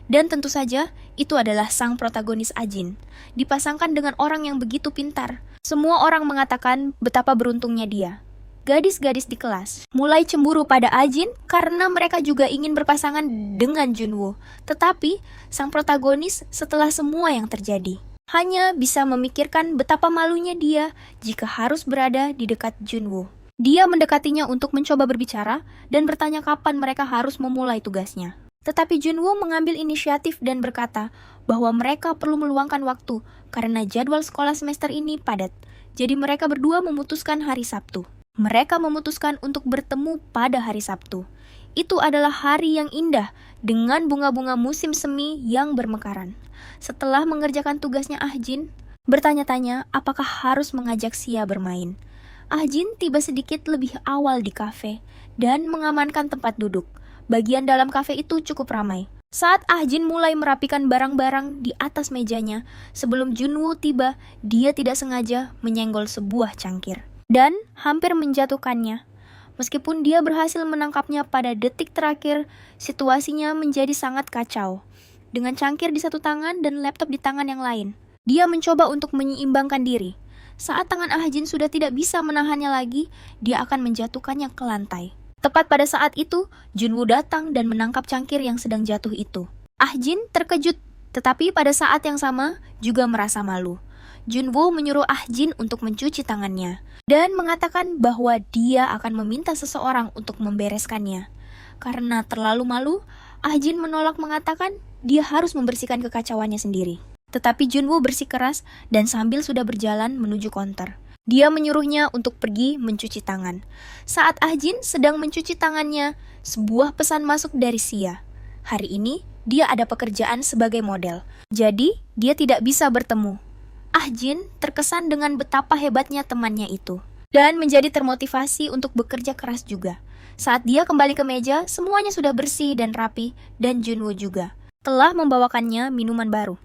Dan tentu saja, itu adalah sang protagonis Ajin, dipasangkan dengan orang yang begitu pintar. Semua orang mengatakan betapa beruntungnya dia. Gadis-gadis di kelas mulai cemburu pada Ajin karena mereka juga ingin berpasangan dengan Junwoo. Tetapi, sang protagonis setelah semua yang terjadi hanya bisa memikirkan betapa malunya dia jika harus berada di dekat Junwoo. Dia mendekatinya untuk mencoba berbicara dan bertanya kapan mereka harus memulai tugasnya. Tetapi Junwoo mengambil inisiatif dan berkata bahwa mereka perlu meluangkan waktu karena jadwal sekolah semester ini padat. Jadi mereka berdua memutuskan hari Sabtu. Mereka memutuskan untuk bertemu pada hari Sabtu. Itu adalah hari yang indah dengan bunga-bunga musim semi yang bermekaran. Setelah mengerjakan tugasnya, Ahjin bertanya-tanya apakah harus mengajak Sia bermain. Ahjin tiba sedikit lebih awal di kafe dan mengamankan tempat duduk. Bagian dalam kafe itu cukup ramai. Saat Ahjin mulai merapikan barang-barang di atas mejanya, sebelum Junwoo tiba, dia tidak sengaja menyenggol sebuah cangkir dan hampir menjatuhkannya. Meskipun dia berhasil menangkapnya pada detik terakhir, situasinya menjadi sangat kacau. Dengan cangkir di satu tangan dan laptop di tangan yang lain, dia mencoba untuk menyeimbangkan diri. Saat tangan Ahjin sudah tidak bisa menahannya lagi, dia akan menjatuhkannya ke lantai. Tepat pada saat itu, Junwoo datang dan menangkap cangkir yang sedang jatuh itu. Ahjin terkejut, tetapi pada saat yang sama juga merasa malu. Junwoo menyuruh Ahjin untuk mencuci tangannya dan mengatakan bahwa dia akan meminta seseorang untuk membereskannya. Karena terlalu malu, Ahjin menolak mengatakan dia harus membersihkan kekacauannya sendiri. Tetapi Junwoo bersikeras dan sambil sudah berjalan menuju konter, dia menyuruhnya untuk pergi mencuci tangan. Saat Ahjin sedang mencuci tangannya, sebuah pesan masuk dari Sia. Hari ini, dia ada pekerjaan sebagai model. Jadi, dia tidak bisa bertemu. Ahjin terkesan dengan betapa hebatnya temannya itu. Dan menjadi termotivasi untuk bekerja keras juga. Saat dia kembali ke meja, semuanya sudah bersih dan rapi. Dan Junwoo juga telah membawakannya minuman baru.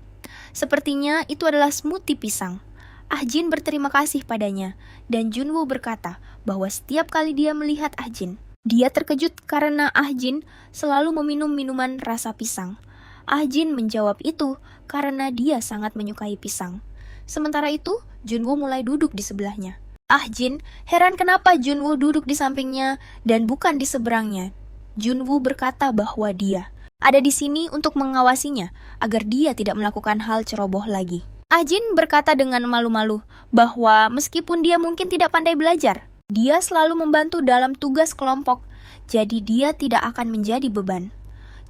Sepertinya itu adalah smoothie pisang. Ahjin berterima kasih padanya, dan Junwoo berkata bahwa setiap kali dia melihat Ahjin, dia terkejut karena Ahjin selalu meminum minuman rasa pisang. Ahjin menjawab itu karena dia sangat menyukai pisang. Sementara itu, Junwoo mulai duduk di sebelahnya. Ahjin heran kenapa Junwoo duduk di sampingnya dan bukan di seberangnya. Junwoo berkata bahwa dia ada di sini untuk mengawasinya agar dia tidak melakukan hal ceroboh lagi. Ahjin berkata dengan malu-malu bahwa meskipun dia mungkin tidak pandai belajar, dia selalu membantu dalam tugas kelompok, jadi dia tidak akan menjadi beban.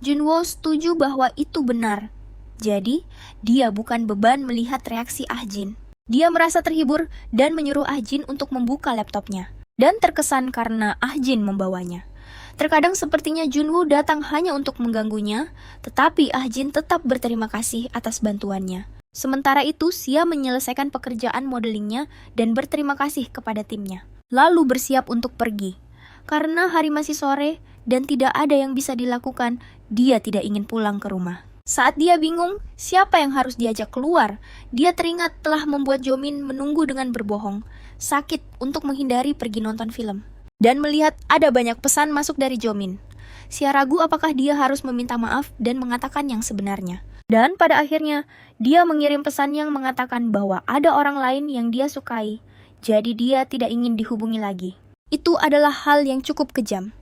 Junwoo setuju bahwa itu benar. Jadi, dia bukan beban melihat reaksi Ahjin. Dia merasa terhibur dan menyuruh Ahjin untuk membuka laptopnya, dan terkesan karena Ahjin membawanya. Terkadang sepertinya Junwoo datang hanya untuk mengganggunya, tetapi Ahjin tetap berterima kasih atas bantuannya. Sementara itu, Sia menyelesaikan pekerjaan modelingnya dan berterima kasih kepada timnya. Lalu bersiap untuk pergi. Karena hari masih sore dan tidak ada yang bisa dilakukan, dia tidak ingin pulang ke rumah. Saat dia bingung siapa yang harus diajak keluar, dia teringat telah membuat Jomin menunggu dengan berbohong, sakit untuk menghindari pergi nonton film. Dan melihat ada banyak pesan masuk dari Jomin. Sia ragu apakah dia harus meminta maaf dan mengatakan yang sebenarnya. Dan pada akhirnya, dia mengirim pesan yang mengatakan bahwa ada orang lain yang dia sukai, jadi dia tidak ingin dihubungi lagi. Itu adalah hal yang cukup kejam.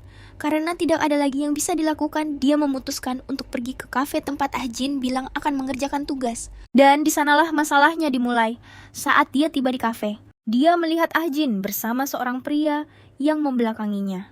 Karena tidak ada lagi yang bisa dilakukan, dia memutuskan untuk pergi ke kafe tempat Ahjin bilang akan mengerjakan tugas. Dan di sanalah masalahnya dimulai. Saat dia tiba di kafe, dia melihat Ahjin bersama seorang pria yang membelakanginya.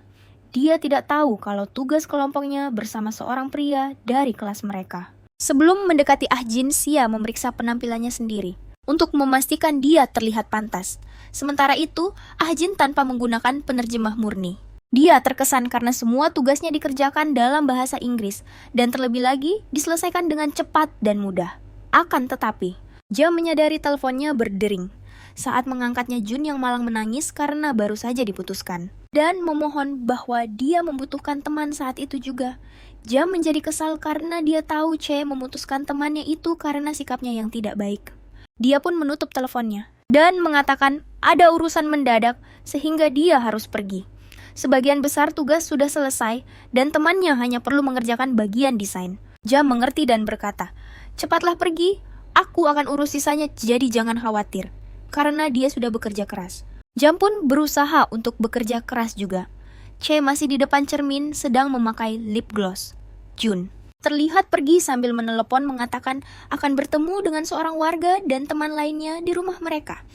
Dia tidak tahu kalau tugas kelompoknya bersama seorang pria dari kelas mereka. Sebelum mendekati Ahjin, Sia memeriksa penampilannya sendiri untuk memastikan dia terlihat pantas. Sementara itu, Ahjin tanpa menggunakan penerjemah murni. Dia terkesan karena semua tugasnya dikerjakan dalam bahasa Inggris dan terlebih lagi diselesaikan dengan cepat dan mudah. Akan tetapi, Jam menyadari teleponnya berdering. Saat mengangkatnya, Jun yang malang menangis karena baru saja diputuskan. Dan memohon bahwa dia membutuhkan teman saat itu juga. Jam menjadi kesal karena dia tahu Che memutuskan temannya itu karena sikapnya yang tidak baik. Dia pun menutup teleponnya dan mengatakan ada urusan mendadak sehingga dia harus pergi. Sebagian besar tugas sudah selesai dan temannya hanya perlu mengerjakan bagian desain. Jam mengerti dan berkata, "Cepatlah pergi, aku akan urus sisanya, jadi jangan khawatir." Karena dia sudah bekerja keras. Jam pun berusaha untuk bekerja keras juga. Che masih di depan cermin sedang memakai lip gloss. Jun terlihat pergi sambil menelepon mengatakan akan bertemu dengan seorang warga dan teman lainnya di rumah mereka.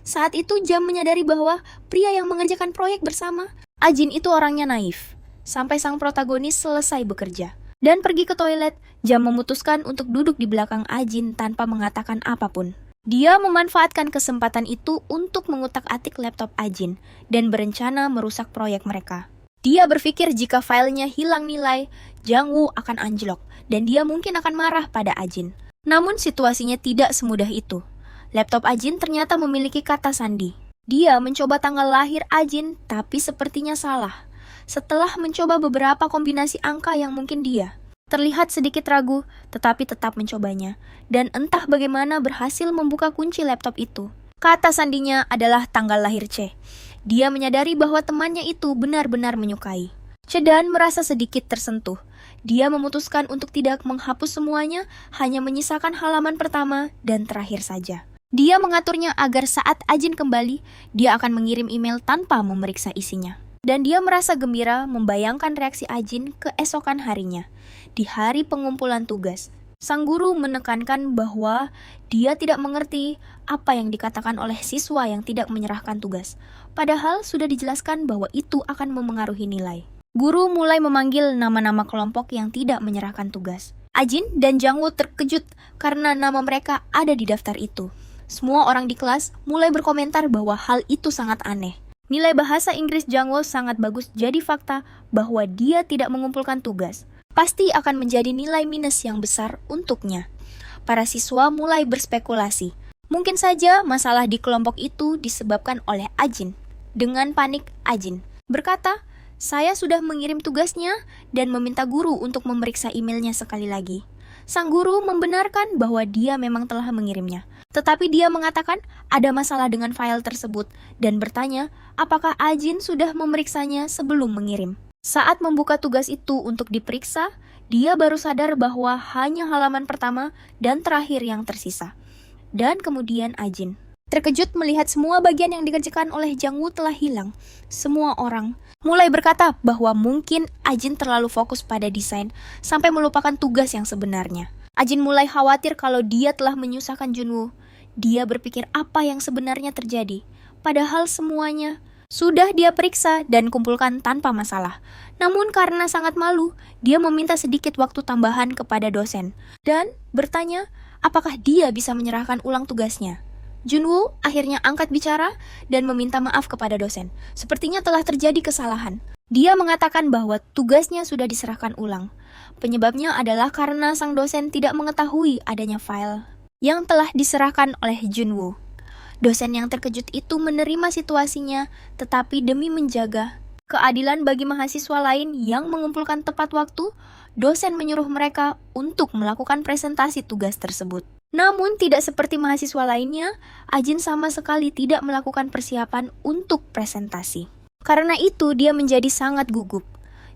Saat itu Jam menyadari bahwa pria yang mengerjakan proyek bersama Ajin itu orangnya naif. Sampai sang protagonis selesai bekerja dan pergi ke toilet, Jam memutuskan untuk duduk di belakang Ajin tanpa mengatakan apapun. Dia memanfaatkan kesempatan itu untuk mengutak-atik laptop Ajin dan berencana merusak proyek mereka. Dia berpikir jika filenya hilang nilai, Jang Woo akan anjlok dan dia mungkin akan marah pada Ajin. Namun situasinya tidak semudah itu. Laptop Ajin ternyata memiliki kata sandi. Dia mencoba tanggal lahir Ajin, tapi sepertinya salah. Setelah mencoba beberapa kombinasi angka yang mungkin dia terlihat sedikit ragu, tetapi tetap mencobanya. Dan entah bagaimana berhasil membuka kunci laptop itu. Kata sandinya adalah tanggal lahir Che. Dia menyadari bahwa temannya itu benar-benar menyukai. Che dan merasa sedikit tersentuh. Dia memutuskan untuk tidak menghapus semuanya, hanya menyisakan halaman pertama dan terakhir saja. Dia mengaturnya agar saat Ajin kembali, dia akan mengirim email tanpa memeriksa isinya. Dan dia merasa gembira membayangkan reaksi Ajin keesokan harinya. Di hari pengumpulan tugas, sang guru menekankan bahwa dia tidak mengerti apa yang dikatakan oleh siswa yang tidak menyerahkan tugas. Padahal sudah dijelaskan bahwa itu akan memengaruhi nilai. Guru mulai memanggil nama-nama kelompok yang tidak menyerahkan tugas. Ajin dan Jang Woo terkejut karena nama mereka ada di daftar itu. Semua orang di kelas mulai berkomentar bahwa hal itu sangat aneh. Nilai bahasa Inggris Jang Woo sangat bagus, jadi fakta bahwa dia tidak mengumpulkan tugas pasti akan menjadi nilai minus yang besar untuknya. Para siswa mulai berspekulasi. Mungkin saja masalah di kelompok itu disebabkan oleh Ajin. Dengan panik, Ajin berkata, "Saya sudah mengirim tugasnya dan meminta guru untuk memeriksa emailnya sekali lagi." Sang guru membenarkan bahwa dia memang telah mengirimnya. Tetapi dia mengatakan ada masalah dengan file tersebut dan bertanya apakah Ajin sudah memeriksanya sebelum mengirim. Saat membuka tugas itu untuk diperiksa, dia baru sadar bahwa hanya halaman pertama dan terakhir yang tersisa. Dan kemudian Ajin terkejut melihat semua bagian yang dikerjakan oleh Jang Woo telah hilang. Semua orang mulai berkata bahwa mungkin Ajin terlalu fokus pada desain sampai melupakan tugas yang sebenarnya. Ajin mulai khawatir kalau dia telah menyusahkan Jun Woo. Dia berpikir apa yang sebenarnya terjadi. Padahal semuanya sudah dia periksa dan kumpulkan tanpa masalah. Namun karena sangat malu, dia meminta sedikit waktu tambahan kepada dosen dan bertanya apakah dia bisa menyerahkan ulang tugasnya. Jun Woo akhirnya angkat bicara dan meminta maaf kepada dosen. Sepertinya telah terjadi kesalahan. Dia mengatakan bahwa tugasnya sudah diserahkan ulang. Penyebabnya adalah karena sang dosen tidak mengetahui adanya file yang telah diserahkan oleh Jun Woo. Dosen yang terkejut itu menerima situasinya, tetapi demi menjaga keadilan bagi mahasiswa lain yang mengumpulkan tepat waktu, dosen menyuruh mereka untuk melakukan presentasi tugas tersebut. Namun tidak seperti mahasiswa lainnya, Ajin sama sekali tidak melakukan persiapan untuk presentasi. Karena itu dia menjadi sangat gugup.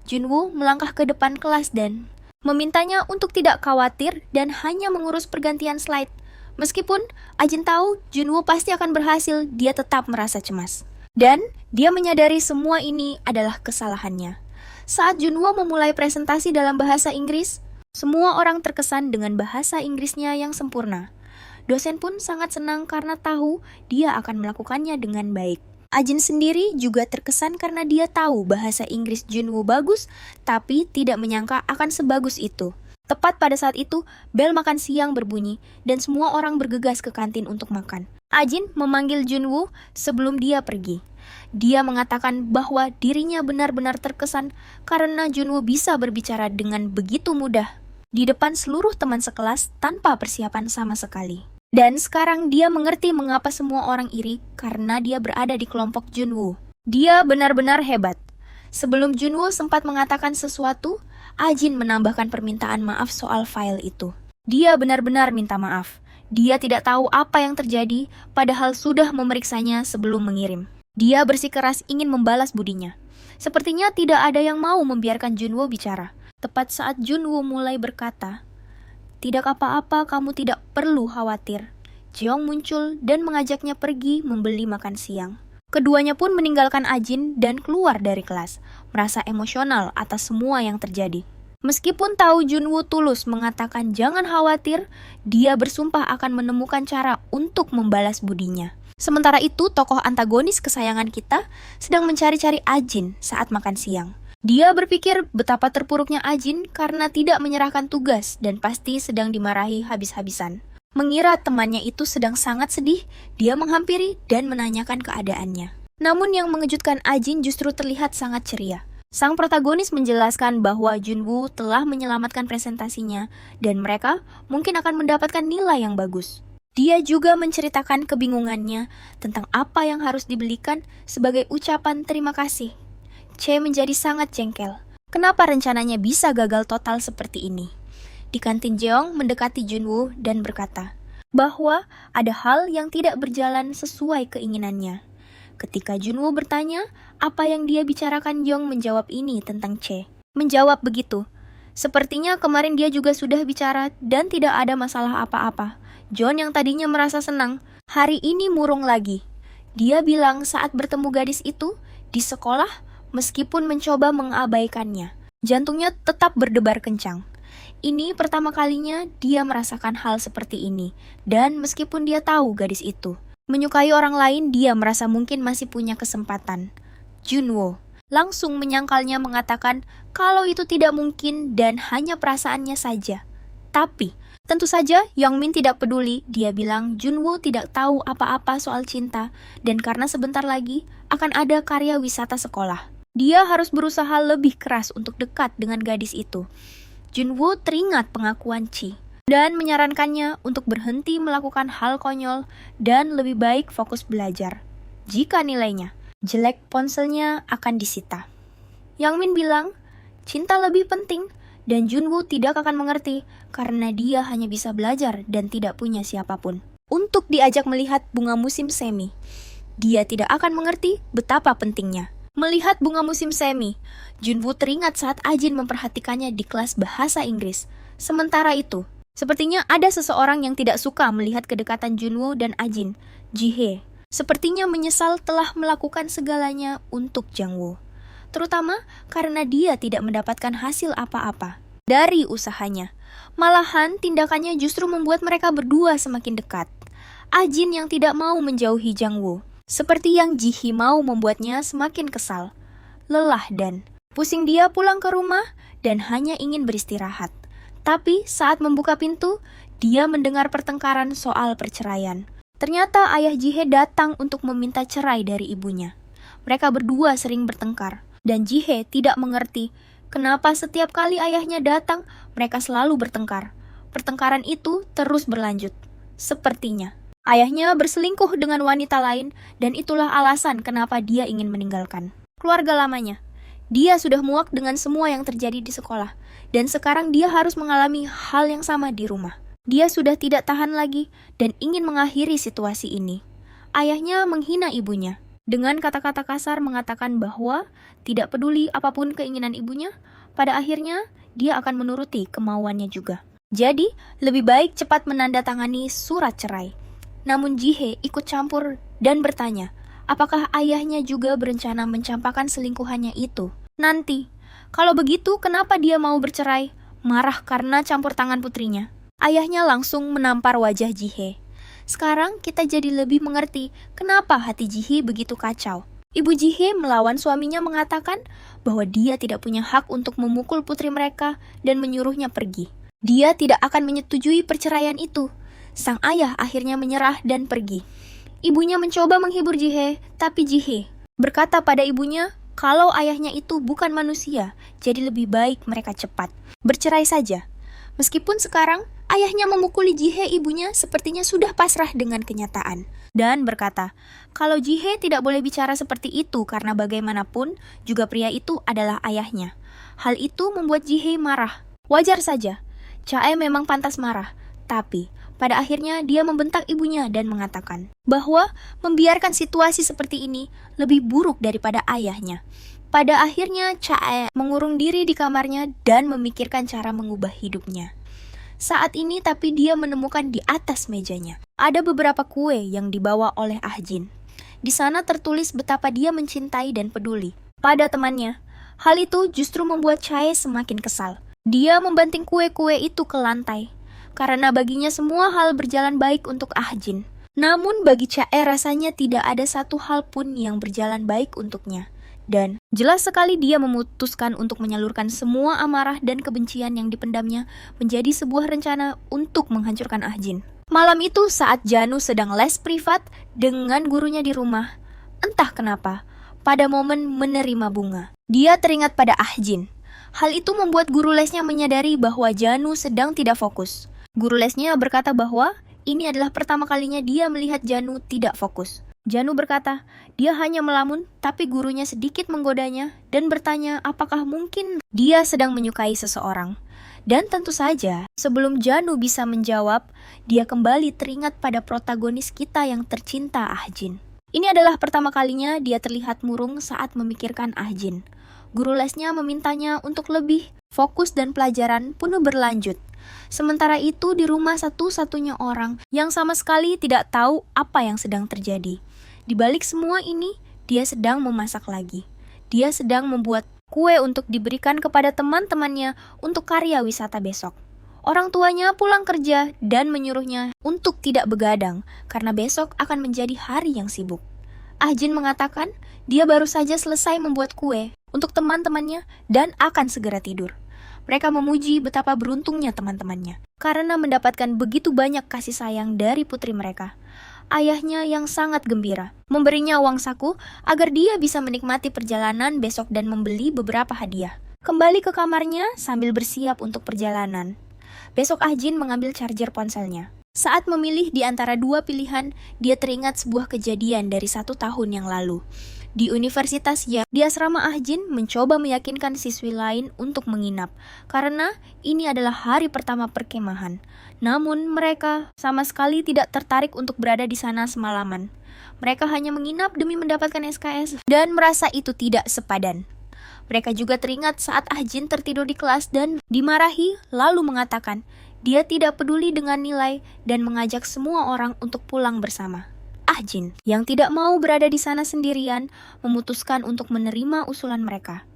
Jun Woo melangkah ke depan kelas dan memintanya untuk tidak khawatir dan hanya mengurus pergantian slide. Meskipun Ajin tahu Jun Woo pasti akan berhasil, dia tetap merasa cemas. Dan dia menyadari semua ini adalah kesalahannya. Saat Jun Woo memulai presentasi dalam bahasa Inggris, semua orang terkesan dengan bahasa Inggrisnya yang sempurna. Dosen pun sangat senang karena tahu dia akan melakukannya dengan baik. Ajin sendiri juga terkesan karena dia tahu bahasa Inggris Jun Woo bagus, tapi tidak menyangka akan sebagus itu. Tepat pada saat itu, bel makan siang berbunyi dan semua orang bergegas ke kantin untuk makan. Ajin memanggil Jun Woo sebelum dia pergi. Dia mengatakan bahwa dirinya benar-benar terkesan karena Jun Woo bisa berbicara dengan begitu mudah di depan seluruh teman sekelas tanpa persiapan sama sekali. Dan sekarang dia mengerti mengapa semua orang iri karena dia berada di kelompok Junwoo. Dia benar-benar hebat. Sebelum Junwoo sempat mengatakan sesuatu, Ajin menambahkan permintaan maaf soal file itu. Dia benar-benar minta maaf. Dia tidak tahu apa yang terjadi, padahal sudah memeriksanya sebelum mengirim. Dia bersikeras ingin membalas budinya. Sepertinya tidak ada yang mau membiarkan Junwoo bicara. Tepat saat Junwoo mulai berkata, "Tidak apa-apa, kamu tidak perlu khawatir." Jeong muncul dan mengajaknya pergi membeli makan siang. Keduanya pun meninggalkan Ajin dan keluar dari kelas, merasa emosional atas semua yang terjadi. Meskipun tahu Junwoo tulus mengatakan jangan khawatir, dia bersumpah akan menemukan cara untuk membalas budinya. Sementara itu, tokoh antagonis kesayangan kita sedang mencari-cari Ajin saat makan siang. Dia berpikir betapa terpuruknya Ajin karena tidak menyerahkan tugas dan pasti sedang dimarahi habis-habisan. Mengira temannya itu sedang sangat sedih, dia menghampiri dan menanyakan keadaannya. Namun yang mengejutkan Ajin justru terlihat sangat ceria. Sang protagonis menjelaskan bahwa Junwoo telah menyelamatkan presentasinya dan mereka mungkin akan mendapatkan nilai yang bagus. Dia juga menceritakan kebingungannya tentang apa yang harus dibelikan sebagai ucapan terima kasih. Che menjadi sangat jengkel. Kenapa rencananya bisa gagal total seperti ini? Di kantin, Jeong mendekati Junwoo dan berkata bahwa ada hal yang tidak berjalan sesuai keinginannya. Ketika Junwoo bertanya apa yang dia bicarakan, Jeong menjawab ini tentang Che. Menjawab begitu. Sepertinya kemarin dia juga sudah bicara dan tidak ada masalah apa-apa. John yang tadinya merasa senang, hari ini murung lagi. Dia bilang saat bertemu gadis itu di sekolah, meskipun mencoba mengabaikannya, jantungnya tetap berdebar kencang. Ini pertama kalinya dia merasakan hal seperti ini, dan meskipun dia tahu gadis itu menyukai orang lain, dia merasa mungkin masih punya kesempatan. Junwoo langsung menyangkalnya mengatakan kalau itu tidak mungkin dan hanya perasaannya saja. Tapi tentu saja Youngmin tidak peduli. Dia bilang Junwoo tidak tahu apa-apa soal cinta dan karena sebentar lagi akan ada karya wisata sekolah. Dia harus berusaha lebih keras untuk dekat dengan gadis itu. Junwoo teringat pengakuan Chi dan menyarankannya untuk berhenti melakukan hal konyol dan lebih baik fokus belajar. Jika nilainya jelek, ponselnya akan disita. Youngmin bilang cinta lebih penting dan Junwoo tidak akan mengerti karena dia hanya bisa belajar dan tidak punya siapapun untuk diajak melihat bunga musim semi. Dia tidak akan mengerti betapa pentingnya melihat bunga musim semi. Junwoo teringat saat Ajin memperhatikannya di kelas bahasa Inggris. Sementara itu, sepertinya ada seseorang yang tidak suka melihat kedekatan Junwoo dan Ajin, Ji-hye. Sepertinya menyesal telah melakukan segalanya untuk Jangwoo, terutama karena dia tidak mendapatkan hasil apa-apa dari usahanya. Malahan tindakannya justru membuat mereka berdua semakin dekat. Ajin yang tidak mau menjauhi Jangwoo, seperti yang Ji-hye mau, membuatnya semakin kesal, lelah dan pusing. Dia pulang ke rumah dan hanya ingin beristirahat. Tapi saat membuka pintu, dia mendengar pertengkaran soal perceraian. Ternyata ayah Ji-hye datang untuk meminta cerai dari ibunya. Mereka berdua sering bertengkar, dan Ji-hye tidak mengerti kenapa setiap kali ayahnya datang, mereka selalu bertengkar. Pertengkaran itu terus berlanjut. Sepertinya ayahnya berselingkuh dengan wanita lain, dan itulah alasan kenapa dia ingin meninggalkan keluarga lamanya. Dia sudah muak dengan semua yang terjadi di sekolah, dan sekarang dia harus mengalami hal yang sama di rumah. Dia sudah tidak tahan lagi dan ingin mengakhiri situasi ini. Ayahnya menghina ibunya dengan kata-kata kasar, mengatakan bahwa tidak peduli apapun keinginan ibunya, pada akhirnya dia akan menuruti kemauannya juga. Jadi, lebih baik cepat menandatangani surat cerai. Namun Ji-hye ikut campur dan bertanya, apakah ayahnya juga berencana mencampakkan selingkuhannya itu nanti? Kalau begitu, kenapa dia mau bercerai? Marah karena campur tangan putrinya. Ayahnya langsung menampar wajah Ji-hye. Sekarang kita jadi lebih mengerti kenapa hati Ji-hye begitu kacau. Ibu Ji-hye melawan suaminya, mengatakan bahwa dia tidak punya hak untuk memukul putri mereka dan menyuruhnya pergi. Dia tidak akan menyetujui perceraian itu. Sang ayah akhirnya menyerah dan pergi. Ibunya mencoba menghibur Ji-hye, tapi Ji-hye berkata pada ibunya kalau ayahnya itu bukan manusia, jadi lebih baik mereka cepat bercerai saja. Meskipun sekarang ayahnya memukuli Jihe, ibunya sepertinya sudah pasrah dengan kenyataan dan berkata, kalau Jihe tidak boleh bicara seperti itu karena bagaimanapun juga pria itu adalah ayahnya. Hal itu membuat Jihe marah. Wajar saja, Chae memang pantas marah, tapi pada akhirnya dia membentak ibunya dan mengatakan bahwa membiarkan situasi seperti ini lebih buruk daripada ayahnya. Pada akhirnya Chae mengurung diri di kamarnya dan memikirkan cara mengubah hidupnya. Saat ini tapi dia menemukan di atas mejanya ada beberapa kue yang dibawa oleh Ah Jin. Di sana tertulis betapa dia mencintai dan peduli pada temannya. Hal itu justru membuat Chae semakin kesal. Dia membanting kue-kue itu ke lantai karena baginya semua hal berjalan baik untuk Ah Jin. Namun bagi Chae rasanya tidak ada satu hal pun yang berjalan baik untuknya. Dan jelas sekali dia memutuskan untuk menyalurkan semua amarah dan kebencian yang dipendamnya menjadi sebuah rencana untuk menghancurkan Ah Jin. Malam itu saat Janu sedang les privat dengan gurunya di rumah, entah kenapa, pada momen menerima bunga, dia teringat pada Ah Jin. Hal itu membuat guru lesnya menyadari bahwa Janu sedang tidak fokus. Guru lesnya berkata bahwa ini adalah pertama kalinya dia melihat Janu tidak fokus. Janu berkata, dia hanya melamun, tapi gurunya sedikit menggodanya dan bertanya apakah mungkin dia sedang menyukai seseorang. Dan tentu saja, sebelum Janu bisa menjawab, dia kembali teringat pada protagonis kita yang tercinta Ah Jin. Ini adalah pertama kalinya dia terlihat murung saat memikirkan Ah Jin. Guru lesnya memintanya untuk lebih fokus dan pelajaran penuh berlanjut. Sementara itu di rumah satu-satunya orang yang sama sekali tidak tahu apa yang sedang terjadi. Di balik semua ini, dia sedang memasak lagi. Dia sedang membuat kue untuk diberikan kepada teman-temannya untuk karya wisata besok. Orang tuanya pulang kerja dan menyuruhnya untuk tidak begadang karena besok akan menjadi hari yang sibuk. Ah Jin mengatakan dia baru saja selesai membuat kue untuk teman-temannya dan akan segera tidur. Mereka memuji betapa beruntungnya teman-temannya karena mendapatkan begitu banyak kasih sayang dari putri mereka. Ayahnya yang sangat gembira memberinya uang saku agar dia bisa menikmati perjalanan besok dan membeli beberapa hadiah. Kembali ke kamarnya sambil bersiap untuk perjalanan. Besok Ah Jin mengambil charger ponselnya. Saat memilih di antara dua pilihan, dia teringat sebuah kejadian dari 1 tahun yang lalu. Di universitas di asrama Ah Jin mencoba meyakinkan siswi lain untuk menginap karena ini adalah hari pertama perkemahan. Namun mereka sama sekali tidak tertarik untuk berada di sana semalaman. Mereka hanya menginap demi mendapatkan SKS dan merasa itu tidak sepadan. Mereka juga teringat saat Ah Jin tertidur di kelas dan dimarahi lalu mengatakan dia tidak peduli dengan nilai dan mengajak semua orang untuk pulang bersama. Ah Jin, yang tidak mau berada di sana sendirian, memutuskan untuk menerima usulan mereka.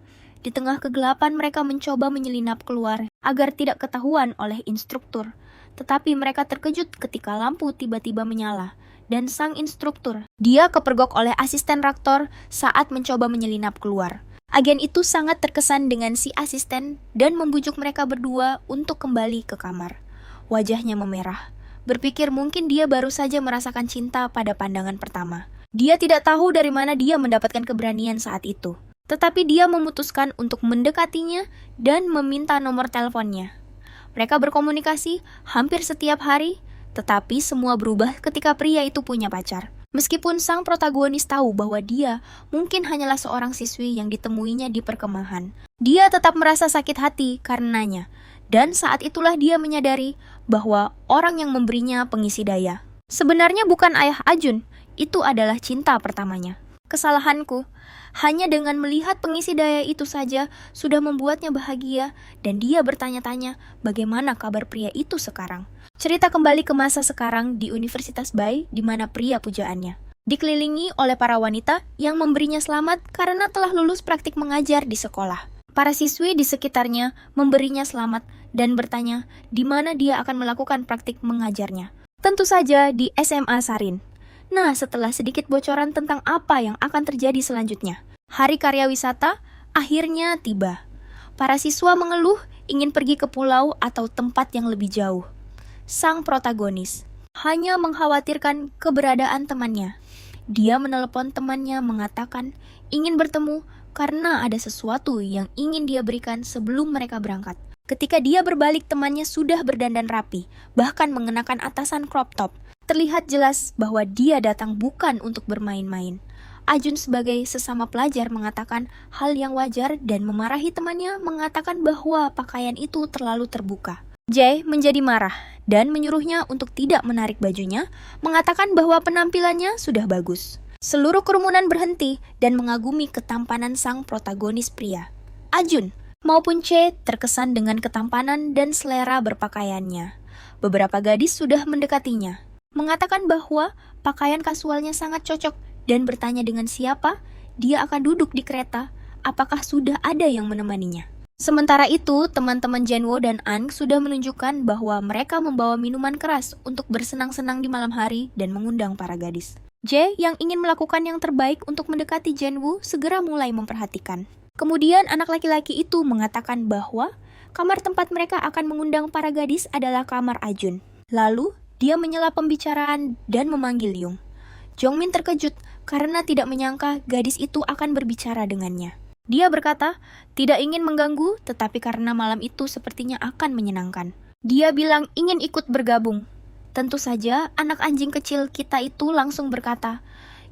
Di tengah kegelapan mereka mencoba menyelinap keluar agar tidak ketahuan oleh instruktur. Tetapi mereka terkejut ketika lampu tiba-tiba menyala dan sang instruktur, dia kepergok oleh asisten rektor saat mencoba menyelinap keluar. Agen itu sangat terkesan dengan si asisten dan membujuk mereka berdua untuk kembali ke kamar. Wajahnya memerah. Berpikir mungkin dia baru saja merasakan cinta pada pandangan pertama. Dia tidak tahu dari mana dia mendapatkan keberanian saat itu. Tetapi dia memutuskan untuk mendekatinya dan meminta nomor teleponnya. Mereka berkomunikasi hampir setiap hari, tetapi semua berubah ketika pria itu punya pacar. Meskipun sang protagonis tahu bahwa dia mungkin hanyalah seorang siswi yang ditemuinya di perkemahan, dia tetap merasa sakit hati karenanya. Dan saat itulah dia menyadari bahwa orang yang memberinya pengisi daya sebenarnya bukan ayah Ajun, itu adalah cinta pertamanya. Kesalahanku, hanya dengan melihat pengisi daya itu saja sudah membuatnya bahagia dan dia bertanya-tanya bagaimana kabar pria itu sekarang. Cerita kembali ke masa sekarang di Universitas Bai di mana pria pujaannya dikelilingi oleh para wanita yang memberinya selamat karena telah lulus praktik mengajar di sekolah. Para siswi di sekitarnya memberinya selamat dan bertanya di mana dia akan melakukan praktik mengajarnya. Tentu saja di SMA Sarin. Nah, setelah sedikit bocoran tentang apa yang akan terjadi selanjutnya, Hari Karya Wisata akhirnya tiba. Para siswa mengeluh ingin pergi ke pulau atau tempat yang lebih jauh. Sang protagonis hanya mengkhawatirkan keberadaan temannya. Dia menelepon temannya mengatakan ingin bertemu karena ada sesuatu yang ingin dia berikan sebelum mereka berangkat. Ketika dia berbalik, temannya sudah berdandan rapi, bahkan mengenakan atasan crop top. Terlihat jelas bahwa dia datang bukan untuk bermain-main. Ajun sebagai sesama pelajar mengatakan hal yang wajar dan memarahi temannya mengatakan bahwa pakaian itu terlalu terbuka. Jae menjadi marah dan menyuruhnya untuk tidak menarik bajunya, mengatakan bahwa penampilannya sudah bagus. Seluruh kerumunan berhenti dan mengagumi ketampanan sang protagonis pria. Ajun maupun Che terkesan dengan ketampanan dan selera berpakaiannya. Beberapa gadis sudah mendekatinya, mengatakan bahwa pakaian kasualnya sangat cocok dan bertanya dengan siapa dia akan duduk di kereta, apakah sudah ada yang menemaninya. Sementara itu, teman-teman Janwo dan An sudah menunjukkan bahwa mereka membawa minuman keras untuk bersenang-senang di malam hari dan mengundang para gadis. Jae yang ingin melakukan yang terbaik untuk mendekati Janwo segera mulai memperhatikan. Kemudian anak laki-laki itu mengatakan bahwa kamar tempat mereka akan mengundang para gadis adalah kamar Ajun. Lalu, dia menyela pembicaraan dan memanggil Yung. Jongmin terkejut karena tidak menyangka gadis itu akan berbicara dengannya. Dia berkata, tidak ingin mengganggu, tetapi karena malam itu sepertinya akan menyenangkan. Dia bilang ingin ikut bergabung. Tentu saja, anak anjing kecil kita itu langsung berkata,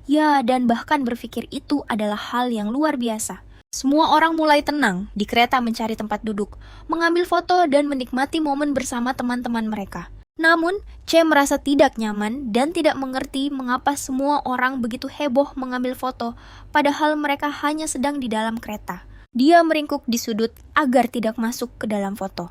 ya, dan bahkan berpikir itu adalah hal yang luar biasa. Semua orang mulai tenang di kereta mencari tempat duduk, mengambil foto dan menikmati momen bersama teman-teman mereka. Namun, Che merasa tidak nyaman dan tidak mengerti mengapa semua orang begitu heboh mengambil foto, padahal mereka hanya sedang di dalam kereta. Dia meringkuk di sudut agar tidak masuk ke dalam foto.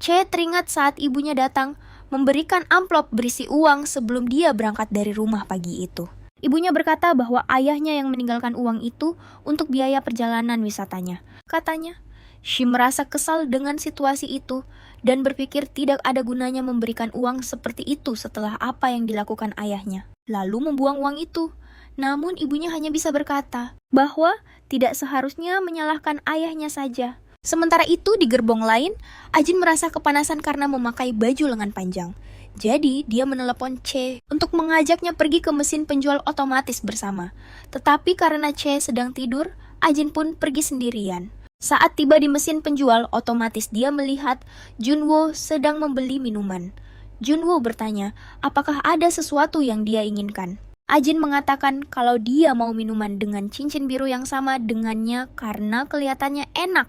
Che teringat saat ibunya datang, memberikan amplop berisi uang sebelum dia berangkat dari rumah pagi itu. Ibunya berkata bahwa ayahnya yang meninggalkan uang itu untuk biaya perjalanan wisatanya. Katanya, Shi merasa kesal dengan situasi itu dan berpikir tidak ada gunanya memberikan uang seperti itu setelah apa yang dilakukan ayahnya, lalu membuang uang itu. Namun ibunya hanya bisa berkata bahwa tidak seharusnya menyalahkan ayahnya saja. Sementara itu di gerbong lain, Ajin merasa kepanasan karena memakai baju lengan panjang. Jadi dia menelepon Che untuk mengajaknya pergi ke mesin penjual otomatis bersama. Tetapi karena Che sedang tidur, Ajin pun pergi sendirian. Saat tiba di mesin penjual otomatis, dia melihat Junwo sedang membeli minuman. Junwo bertanya, apakah ada sesuatu yang dia inginkan? Ajin mengatakan kalau dia mau minuman dengan cincin biru yang sama dengannya karena kelihatannya enak.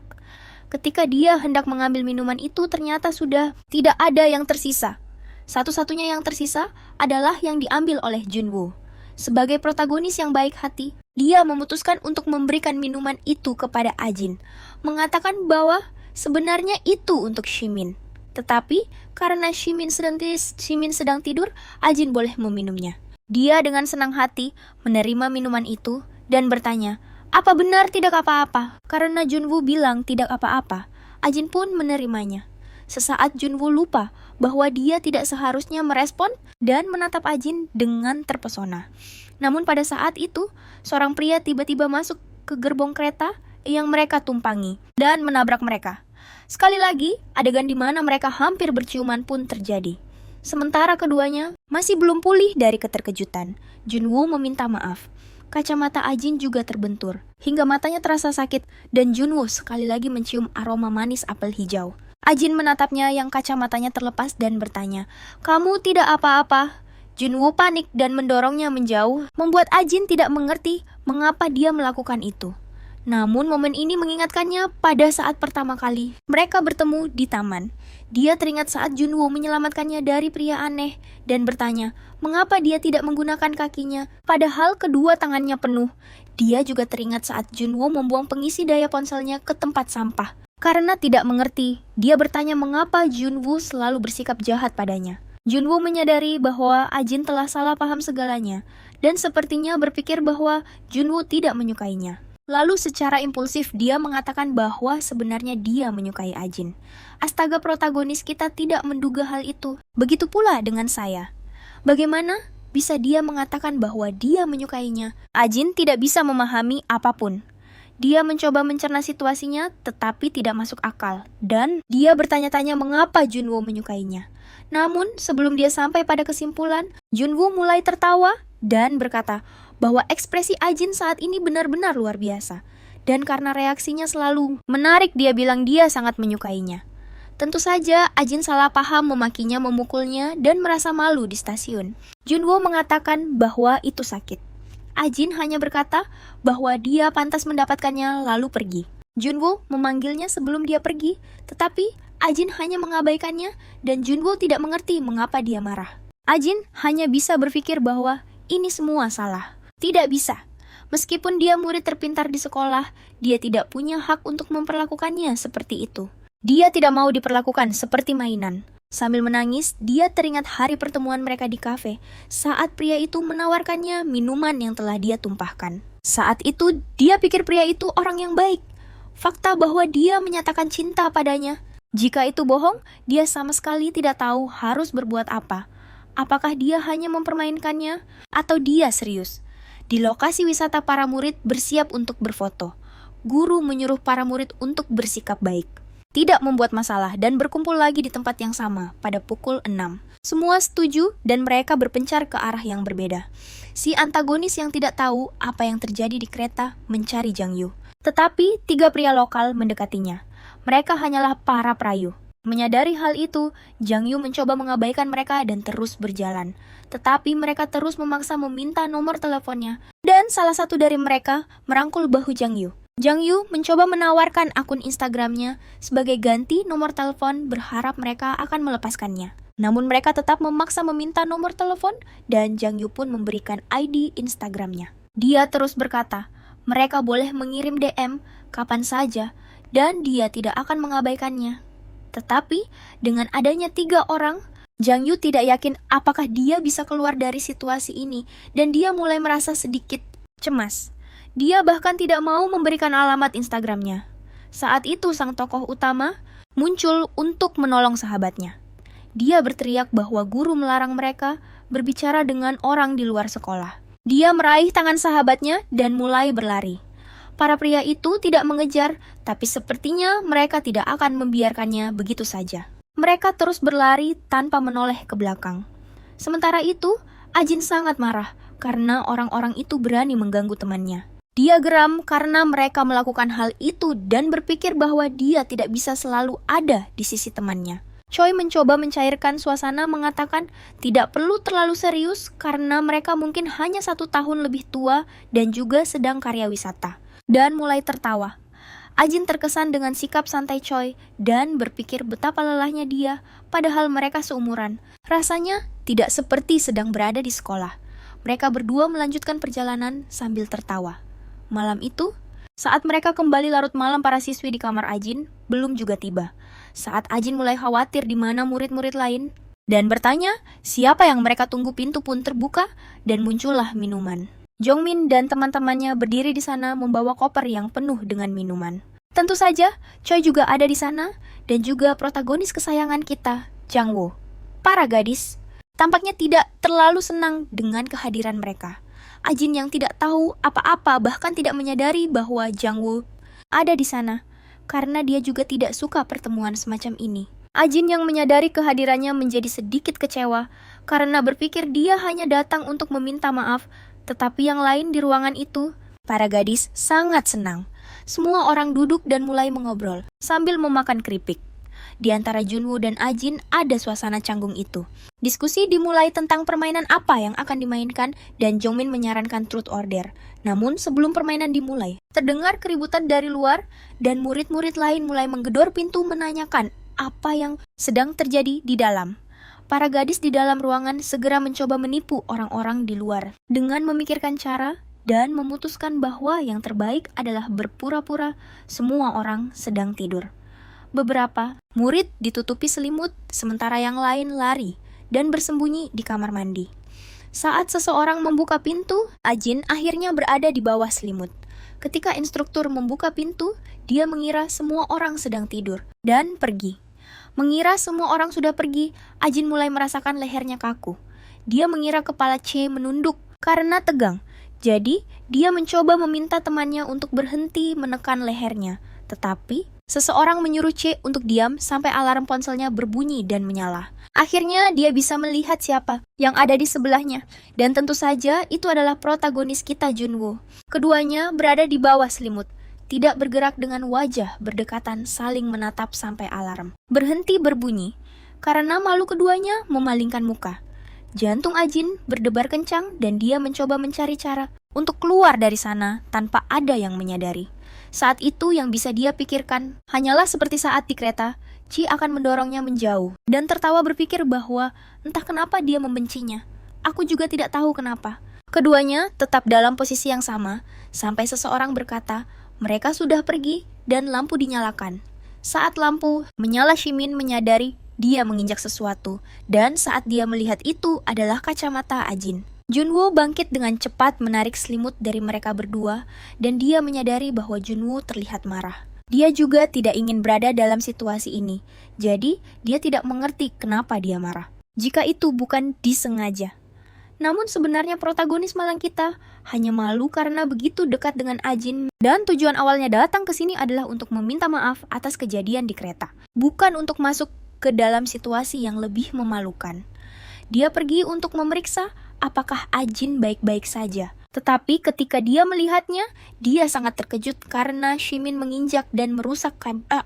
Ketika dia hendak mengambil minuman itu, ternyata sudah tidak ada yang tersisa. Satu-satunya yang tersisa adalah yang diambil oleh Junwo. Sebagai protagonis yang baik hati, dia memutuskan untuk memberikan minuman itu kepada Ajin, mengatakan bahwa sebenarnya itu untuk Shimin. Tetapi karena Shimin sedang tidur, Ajin boleh meminumnya. Dia dengan senang hati menerima minuman itu dan bertanya, apa benar tidak apa-apa? Karena Junwo bilang tidak apa-apa, Ajin pun menerimanya. Sesaat Junwo lupa bahwa dia tidak seharusnya merespon dan menatap Ajin dengan terpesona. Namun pada saat itu, seorang pria tiba-tiba masuk ke gerbong kereta yang mereka tumpangi dan menabrak mereka. Sekali lagi, adegan di mana mereka hampir berciuman pun terjadi. Sementara keduanya masih belum pulih dari keterkejutan, Junwo meminta maaf. Kacamata Ajin juga terbentur, hingga matanya terasa sakit dan Junwo sekali lagi mencium aroma manis apel hijau. Ajin menatapnya yang kacamatanya terlepas dan bertanya, kamu tidak apa-apa? Junwo panik dan mendorongnya menjauh, membuat Ajin tidak mengerti mengapa dia melakukan itu. Namun momen ini mengingatkannya pada saat pertama kali mereka bertemu di taman. Dia teringat saat Junwo menyelamatkannya dari pria aneh dan bertanya, mengapa dia tidak menggunakan kakinya, padahal kedua tangannya penuh. Dia juga teringat saat Junwo membuang pengisi daya ponselnya ke tempat sampah. Karena tidak mengerti, dia bertanya mengapa Junwo selalu bersikap jahat padanya. Junwo menyadari bahwa Ajin telah salah paham segalanya, dan sepertinya berpikir bahwa Junwo tidak menyukainya. Lalu secara impulsif dia mengatakan bahwa sebenarnya dia menyukai Ajin. Astaga, protagonis kita tidak menduga hal itu. Begitu pula dengan saya. Bagaimana bisa dia mengatakan bahwa dia menyukainya? Ajin tidak bisa memahami apapun. Dia mencoba mencerna situasinya, tetapi tidak masuk akal. Dan dia bertanya-tanya mengapa Junwo menyukainya. Namun, sebelum dia sampai pada kesimpulan, Junwo mulai tertawa dan berkata bahwa ekspresi Ajin saat ini benar-benar luar biasa. Dan karena reaksinya selalu menarik, dia bilang dia sangat menyukainya. Tentu saja, Ajin salah paham memakinya, memukulnya, dan merasa malu di stasiun. Junwoo mengatakan bahwa itu sakit. Ajin hanya berkata bahwa dia pantas mendapatkannya lalu pergi. Junwoo memanggilnya sebelum dia pergi, tetapi Ajin hanya mengabaikannya dan Junwoo tidak mengerti mengapa dia marah. Ajin hanya bisa berpikir bahwa ini semua salah. Tidak bisa. Meskipun dia murid terpintar di sekolah, dia tidak punya hak untuk memperlakukannya seperti itu. Dia tidak mau diperlakukan seperti mainan. Sambil menangis, dia teringat hari pertemuan mereka di kafe saat pria itu menawarkannya minuman yang telah dia tumpahkan. Saat itu, dia pikir pria itu orang yang baik. Fakta bahwa dia menyatakan cinta padanya. Jika itu bohong, dia sama sekali tidak tahu harus berbuat apa. Apakah dia hanya mempermainkannya atau dia serius? Di lokasi wisata, para murid bersiap untuk berfoto. Guru menyuruh para murid untuk bersikap baik, tidak membuat masalah, dan berkumpul lagi di tempat yang sama pada pukul 6. Semua setuju dan mereka berpencar ke arah yang berbeda. Si antagonis yang tidak tahu apa yang terjadi di kereta mencari Jang Yu. Tetapi 3 pria lokal mendekatinya. Mereka hanyalah para perayu. Menyadari hal itu, Jang Yu mencoba mengabaikan mereka dan terus berjalan. Tetapi mereka terus memaksa meminta nomor teleponnya. Dan salah satu dari mereka merangkul bahu Jang Yu. Jang Yu mencoba menawarkan akun Instagramnya sebagai ganti nomor telepon, berharap mereka akan melepaskannya. Namun mereka tetap memaksa meminta nomor telepon dan Jang Yu pun memberikan ID Instagramnya. Dia terus berkata, mereka boleh mengirim DM kapan saja dan dia tidak akan mengabaikannya. Tetapi dengan adanya 3 orang, Jang Yu tidak yakin apakah dia bisa keluar dari situasi ini dan dia mulai merasa sedikit cemas. Dia bahkan tidak mau memberikan alamat Instagramnya. Saat itu sang tokoh utama muncul untuk menolong sahabatnya. Dia berteriak bahwa guru melarang mereka berbicara dengan orang di luar sekolah. Dia meraih tangan sahabatnya dan mulai berlari. Para pria itu tidak mengejar, tapi sepertinya mereka tidak akan membiarkannya begitu saja. Mereka terus berlari tanpa menoleh ke belakang. Sementara itu, Ajin sangat marah karena orang-orang itu berani mengganggu temannya. Dia geram karena mereka melakukan hal itu dan berpikir bahwa dia tidak bisa selalu ada di sisi temannya. Choi mencoba mencairkan suasana, mengatakan tidak perlu terlalu serius karena mereka mungkin hanya 1 tahun lebih tua dan juga sedang karya wisata. Dan mulai tertawa. Ajin terkesan dengan sikap santai Choi dan berpikir betapa lelahnya dia, padahal mereka seumuran. Rasanya tidak seperti sedang berada di sekolah. Mereka berdua melanjutkan perjalanan sambil tertawa. Malam itu, saat mereka kembali larut malam, para siswi di kamar Ajin belum juga tiba. Saat Ajin mulai khawatir di mana murid-murid lain dan bertanya siapa yang mereka tunggu, pintu pun terbuka dan muncullah minuman. Jongmin dan teman-temannya berdiri di sana membawa koper yang penuh dengan minuman. Tentu saja, Choi juga ada di sana dan juga protagonis kesayangan kita, Jang Woo. Para gadis tampaknya tidak terlalu senang dengan kehadiran mereka. Ajin yang tidak tahu apa-apa bahkan tidak menyadari bahwa Jang Woo ada di sana karena dia juga tidak suka pertemuan semacam ini. Ajin yang menyadari kehadirannya menjadi sedikit kecewa karena berpikir dia hanya datang untuk meminta maaf, tetapi yang lain di ruangan itu, para gadis sangat senang. Semua orang duduk dan mulai mengobrol sambil memakan keripik. Di antara Junwoo dan Ajin ada suasana canggung itu. Diskusi dimulai tentang permainan apa yang akan dimainkan dan Jongmin menyarankan truth order. Namun sebelum permainan dimulai, terdengar keributan dari luar dan murid-murid lain mulai menggedor pintu menanyakan apa yang sedang terjadi di dalam. Para gadis di dalam ruangan segera mencoba menipu orang-orang di luar dengan memikirkan cara dan memutuskan bahwa yang terbaik adalah berpura-pura semua orang sedang tidur. Beberapa murid ditutupi selimut, sementara yang lain lari dan bersembunyi di kamar mandi. Saat seseorang membuka pintu, Ajin akhirnya berada di bawah selimut. Ketika instruktur membuka pintu, dia mengira semua orang sedang tidur dan pergi. Mengira semua orang sudah pergi, Ajin mulai merasakan lehernya kaku. Dia mengira kepala Che menunduk karena tegang. Jadi, dia mencoba meminta temannya untuk berhenti menekan lehernya. Tetapi, seseorang menyuruh Che untuk diam sampai alarm ponselnya berbunyi dan menyala. Akhirnya, dia bisa melihat siapa yang ada di sebelahnya. Dan tentu saja, itu adalah protagonis kita, Junwoo. Keduanya berada di bawah selimut. tidak bergerak dengan wajah berdekatan saling menatap sampai alarm berhenti berbunyi karena malu keduanya memalingkan muka. Jantung Ajin berdebar kencang dan dia mencoba mencari cara untuk keluar dari sana tanpa ada yang menyadari. Saat itu yang bisa dia pikirkan hanyalah seperti saat di kereta, Chi akan mendorongnya menjauh dan tertawa berpikir bahwa entah kenapa dia membencinya. Aku juga tidak tahu kenapa. Keduanya tetap dalam posisi yang sama sampai seseorang berkata, mereka sudah pergi dan lampu dinyalakan. Saat lampu menyala, Shimin menyadari dia menginjak sesuatu dan saat dia melihat itu adalah kacamata Ajin. Junwoo bangkit dengan cepat menarik selimut dari mereka berdua dan dia menyadari bahwa Junwoo terlihat marah. Dia juga tidak ingin berada dalam situasi ini, jadi dia tidak mengerti kenapa dia marah jika itu bukan disengaja. Namun sebenarnya protagonis malang kita hanya malu karena begitu dekat dengan Ajin dan tujuan awalnya datang ke sini adalah untuk meminta maaf atas kejadian di kereta, bukan untuk masuk ke dalam situasi yang lebih memalukan. Dia pergi untuk memeriksa apakah Ajin baik-baik saja. Tetapi ketika dia melihatnya, dia sangat terkejut karena Shimin menginjak dan merusak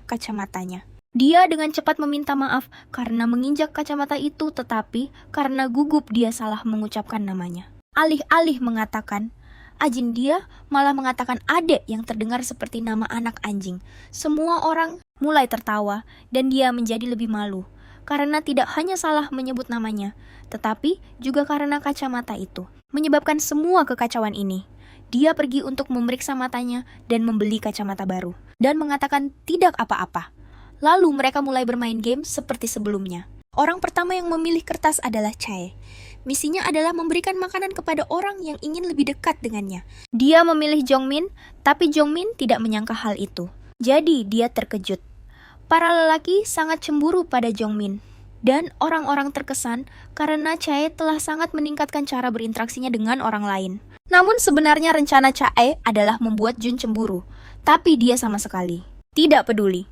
kacamatanya. Dia dengan cepat meminta maaf karena menginjak kacamata itu, tetapi karena gugup dia salah mengucapkan namanya. Alih-alih mengatakan Ajin, dia malah mengatakan Ade yang terdengar seperti nama anak anjing. Semua orang mulai tertawa dan dia menjadi lebih malu karena tidak hanya salah menyebut namanya, tetapi juga karena kacamata itu menyebabkan semua kekacauan ini. Dia pergi untuk memeriksa matanya dan membeli kacamata baru dan mengatakan tidak apa-apa. Lalu mereka mulai bermain game seperti sebelumnya. Orang pertama yang memilih kertas adalah Chae. Misinya adalah memberikan makanan kepada orang yang ingin lebih dekat dengannya. Dia memilih Jongmin, tapi Jongmin tidak menyangka hal itu. Jadi dia terkejut. Para lelaki sangat cemburu pada Jongmin. Dan orang-orang terkesan karena Chae telah sangat meningkatkan cara berinteraksinya dengan orang lain. Namun sebenarnya rencana Chae adalah membuat Jun cemburu. Tapi dia sama sekali tidak peduli.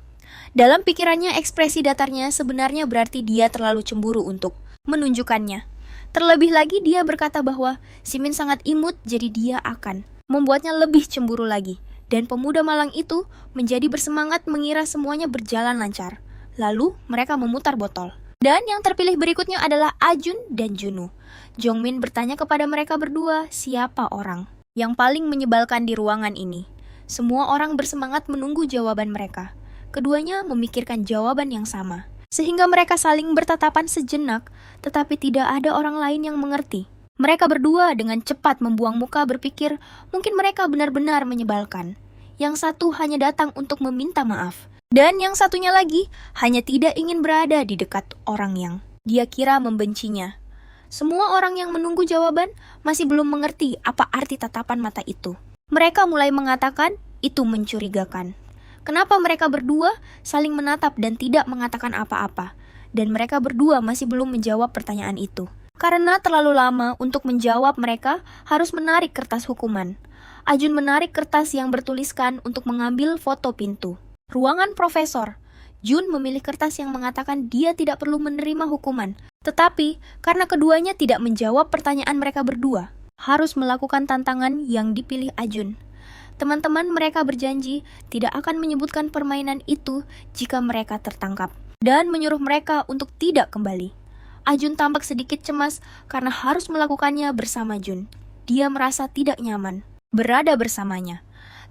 Dalam pikirannya, ekspresi datarnya sebenarnya berarti dia terlalu cemburu untuk menunjukkannya. Terlebih lagi dia berkata bahwa Shimin sangat imut, jadi dia akan membuatnya lebih cemburu lagi. Dan pemuda malang itu menjadi bersemangat mengira semuanya berjalan lancar. Lalu mereka memutar botol. Dan yang terpilih berikutnya adalah Ajun dan Junwoo. Jongmin bertanya kepada mereka berdua siapa orang yang paling menyebalkan di ruangan ini. Semua orang bersemangat menunggu jawaban mereka. Keduanya memikirkan jawaban yang sama, sehingga mereka saling bertatapan sejenak, tetapi tidak ada orang lain yang mengerti. Mereka berdua dengan cepat membuang muka berpikir mungkin mereka benar-benar menyebalkan. Yang satu hanya datang untuk meminta maaf, dan yang satunya lagi hanya tidak ingin berada di dekat orang yang dia kira membencinya. Semua orang yang menunggu jawaban masih belum mengerti apa arti tatapan mata itu. Mereka mulai mengatakan itu mencurigakan. Kenapa mereka berdua saling menatap dan tidak mengatakan apa-apa? Dan mereka berdua masih belum menjawab pertanyaan itu. Karena terlalu lama untuk menjawab, mereka harus menarik kertas hukuman. Ajun menarik kertas yang bertuliskan untuk mengambil foto pintu ruangan profesor. Jun memilih kertas yang mengatakan dia tidak perlu menerima hukuman. Tetapi karena keduanya tidak menjawab pertanyaan mereka berdua, harus melakukan tantangan yang dipilih Ajun. Teman-teman mereka berjanji tidak akan menyebutkan permainan itu jika mereka tertangkap dan menyuruh mereka untuk tidak kembali. Ajun tampak sedikit cemas karena harus melakukannya bersama Jun. Dia merasa tidak nyaman berada bersamanya.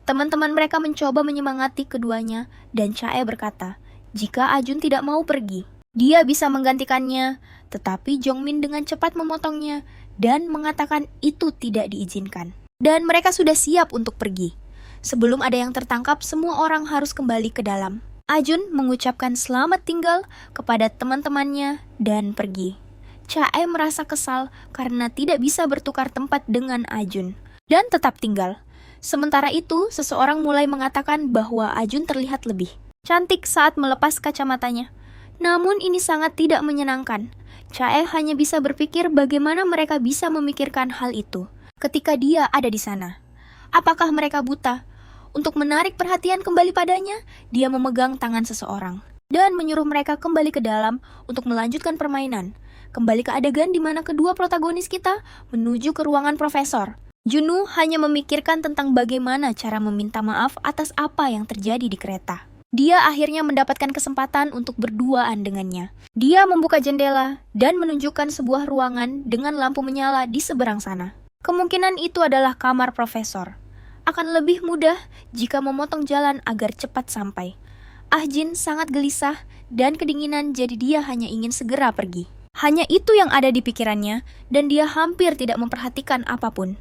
Teman-teman mereka mencoba menyemangati keduanya dan Chae berkata, jika Ajun tidak mau pergi, dia bisa menggantikannya, tetapi Jongmin dengan cepat memotongnya dan mengatakan itu tidak diizinkan. Dan mereka sudah siap untuk pergi. Sebelum ada yang tertangkap, semua orang harus kembali ke dalam. Ajun mengucapkan selamat tinggal kepada teman-temannya dan pergi. Chae merasa kesal karena tidak bisa bertukar tempat dengan Ajun dan tetap tinggal. Sementara itu, seseorang mulai mengatakan bahwa Ajun terlihat lebih cantik saat melepas kacamatanya. Namun ini sangat tidak menyenangkan. Chae hanya bisa berpikir bagaimana mereka bisa memikirkan hal itu ketika dia ada di sana. Apakah mereka buta? Untuk menarik perhatian kembali padanya, dia memegang tangan seseorang dan menyuruh mereka kembali ke dalam untuk melanjutkan permainan. Kembali ke adegan di mana kedua protagonis kita menuju ke ruangan profesor. Junwoo hanya memikirkan tentang bagaimana cara meminta maaf atas apa yang terjadi di kereta. Dia akhirnya mendapatkan kesempatan untuk berduaan dengannya. Dia membuka jendela dan menunjukkan sebuah ruangan dengan lampu menyala di seberang sana. Kemungkinan itu adalah kamar profesor. Akan lebih mudah jika memotong jalan agar cepat sampai. Ah-jin sangat gelisah dan kedinginan, jadi dia hanya ingin segera pergi. Hanya itu yang ada di pikirannya dan dia hampir tidak memperhatikan apapun.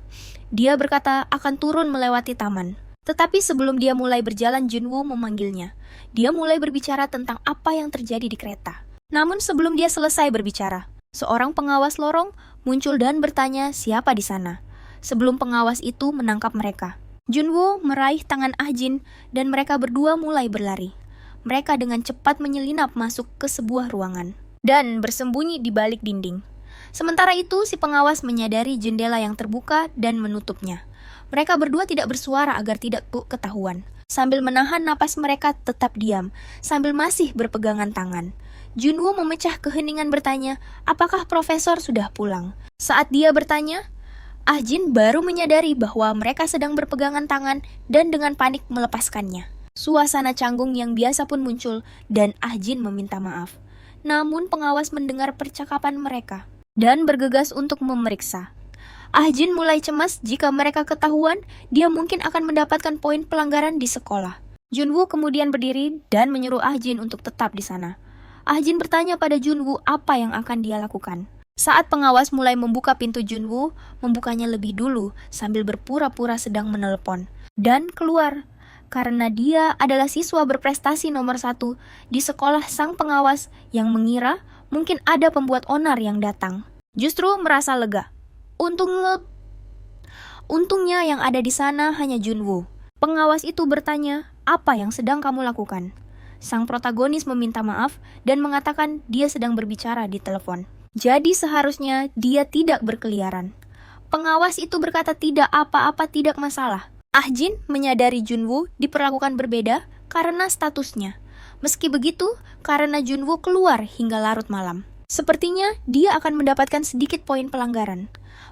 Dia berkata akan turun melewati taman. Tetapi sebelum dia mulai berjalan, Junwoo memanggilnya. Dia mulai berbicara tentang apa yang terjadi di kereta. Namun sebelum dia selesai berbicara, seorang pengawas lorong muncul dan bertanya siapa di sana. Sebelum pengawas itu menangkap mereka, Junwoo meraih tangan Ah-jin dan mereka berdua mulai berlari. Mereka dengan cepat menyelinap masuk ke sebuah ruangan dan bersembunyi di balik dinding. Sementara itu, si pengawas menyadari jendela yang terbuka dan menutupnya. Mereka berdua tidak bersuara agar tidak ketahuan. Sambil menahan napas mereka tetap diam, sambil masih berpegangan tangan. Junwoo memecah keheningan bertanya, apakah profesor sudah pulang? Saat dia bertanya, Ah-jin baru menyadari bahwa mereka sedang berpegangan tangan dan dengan panik melepaskannya. Suasana canggung yang biasa pun muncul dan Ah-jin meminta maaf. Namun pengawas mendengar percakapan mereka dan bergegas untuk memeriksa. Ah-jin mulai cemas jika mereka ketahuan, dia mungkin akan mendapatkan poin pelanggaran di sekolah. Junwoo kemudian berdiri dan menyuruh Ah-jin untuk tetap di sana. Ah-jin bertanya pada Junwoo apa yang akan dia lakukan. Saat pengawas mulai membuka pintu, Junwoo membukanya lebih dulu sambil berpura-pura sedang menelepon dan keluar. Karena dia adalah siswa berprestasi nomor 1 di sekolah, sang pengawas yang mengira mungkin ada pembuat onar yang datang justru merasa lega. Untungnya yang ada di sana hanya Junwoo. Pengawas itu bertanya, apa yang sedang kamu lakukan? Sang protagonis meminta maaf dan mengatakan dia sedang berbicara di telepon. Jadi seharusnya dia tidak berkeliaran. Pengawas itu berkata tidak apa-apa, tidak masalah. Ah-jin menyadari Junwoo diperlakukan berbeda karena statusnya. Meski begitu, karena Junwoo keluar hingga larut malam, sepertinya dia akan mendapatkan sedikit poin pelanggaran.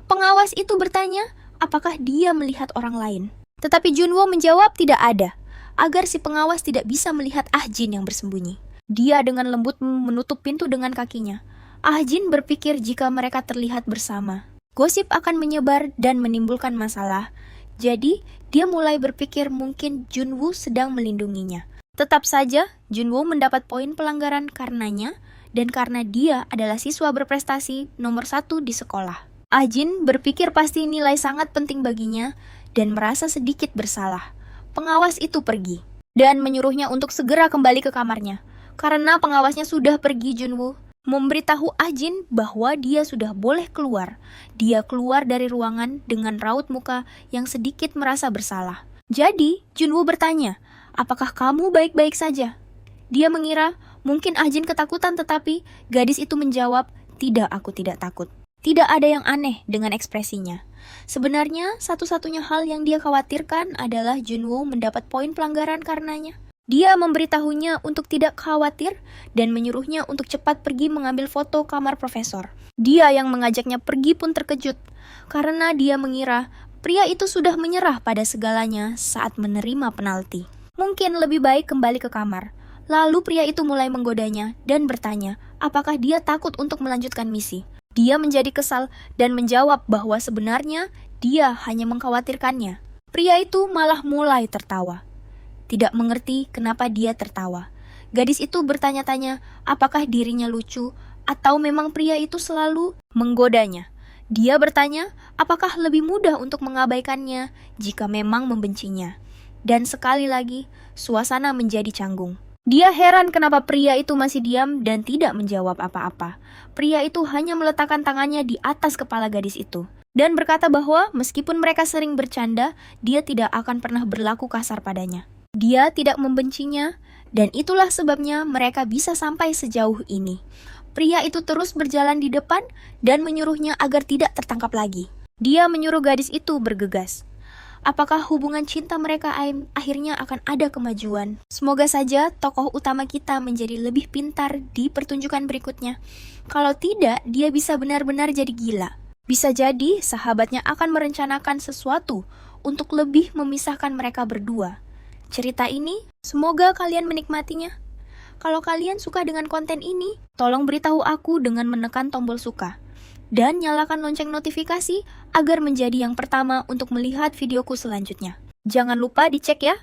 Pengawas itu bertanya, apakah dia melihat orang lain? Tetapi Junwoo menjawab tidak ada, agar si pengawas tidak bisa melihat Ah-jin yang bersembunyi. Dia dengan lembut menutup pintu dengan kakinya. Ah-jin berpikir jika mereka terlihat bersama, gosip akan menyebar dan menimbulkan masalah. Jadi, dia mulai berpikir mungkin Junwoo sedang melindunginya. Tetap saja, Junwoo mendapat poin pelanggaran karenanya, dan karena dia adalah siswa berprestasi nomor 1 di sekolah. Ah-jin berpikir pasti nilai sangat penting baginya, dan merasa sedikit bersalah. Pengawas itu pergi, dan menyuruhnya untuk segera kembali ke kamarnya. Karena pengawasnya sudah pergi, Junwoo memberitahu Ah-jin bahwa dia sudah boleh keluar. Dia keluar dari ruangan dengan raut muka yang sedikit merasa bersalah. Jadi, Junwoo bertanya, apakah kamu baik-baik saja? Dia mengira mungkin Ah-jin ketakutan, tetapi gadis itu menjawab, tidak, aku tidak takut. Tidak ada yang aneh dengan ekspresinya. Sebenarnya, satu-satunya hal yang dia khawatirkan adalah Junwoo mendapat poin pelanggaran karenanya. Dia memberitahunya untuk tidak khawatir dan menyuruhnya untuk cepat pergi mengambil foto kamar profesor. Dia yang mengajaknya pergi pun terkejut, karena dia mengira pria itu sudah menyerah pada segalanya saat menerima penalti. Mungkin lebih baik kembali ke kamar. Lalu pria itu mulai menggodanya dan bertanya apakah dia takut untuk melanjutkan misi. Dia menjadi kesal dan menjawab bahwa sebenarnya dia hanya mengkhawatirkannya. Pria itu malah mulai tertawa. Tidak mengerti kenapa dia tertawa. Gadis itu bertanya-tanya apakah dirinya lucu atau memang pria itu selalu menggodanya. Dia bertanya apakah lebih mudah untuk mengabaikannya jika memang membencinya. Dan sekali lagi, suasana menjadi canggung. Dia heran kenapa pria itu masih diam dan tidak menjawab apa-apa. Pria itu hanya meletakkan tangannya di atas kepala gadis itu dan berkata bahwa meskipun mereka sering bercanda, dia tidak akan pernah berlaku kasar padanya. Dia tidak membencinya, dan itulah sebabnya mereka bisa sampai sejauh ini. Pria itu terus berjalan di depan dan menyuruhnya agar tidak tertangkap lagi. Dia menyuruh gadis itu bergegas. Apakah hubungan cinta mereka akhirnya akan ada kemajuan? Semoga saja tokoh utama kita menjadi lebih pintar di pertunjukan berikutnya. Kalau tidak, dia bisa benar-benar jadi gila. Bisa jadi sahabatnya akan merencanakan sesuatu untuk lebih memisahkan mereka berdua. Cerita ini, semoga kalian menikmatinya. Kalau kalian suka dengan konten ini, tolong beritahu aku dengan menekan tombol suka. Dan nyalakan lonceng notifikasi agar menjadi yang pertama untuk melihat videoku selanjutnya. Jangan lupa dicek ya.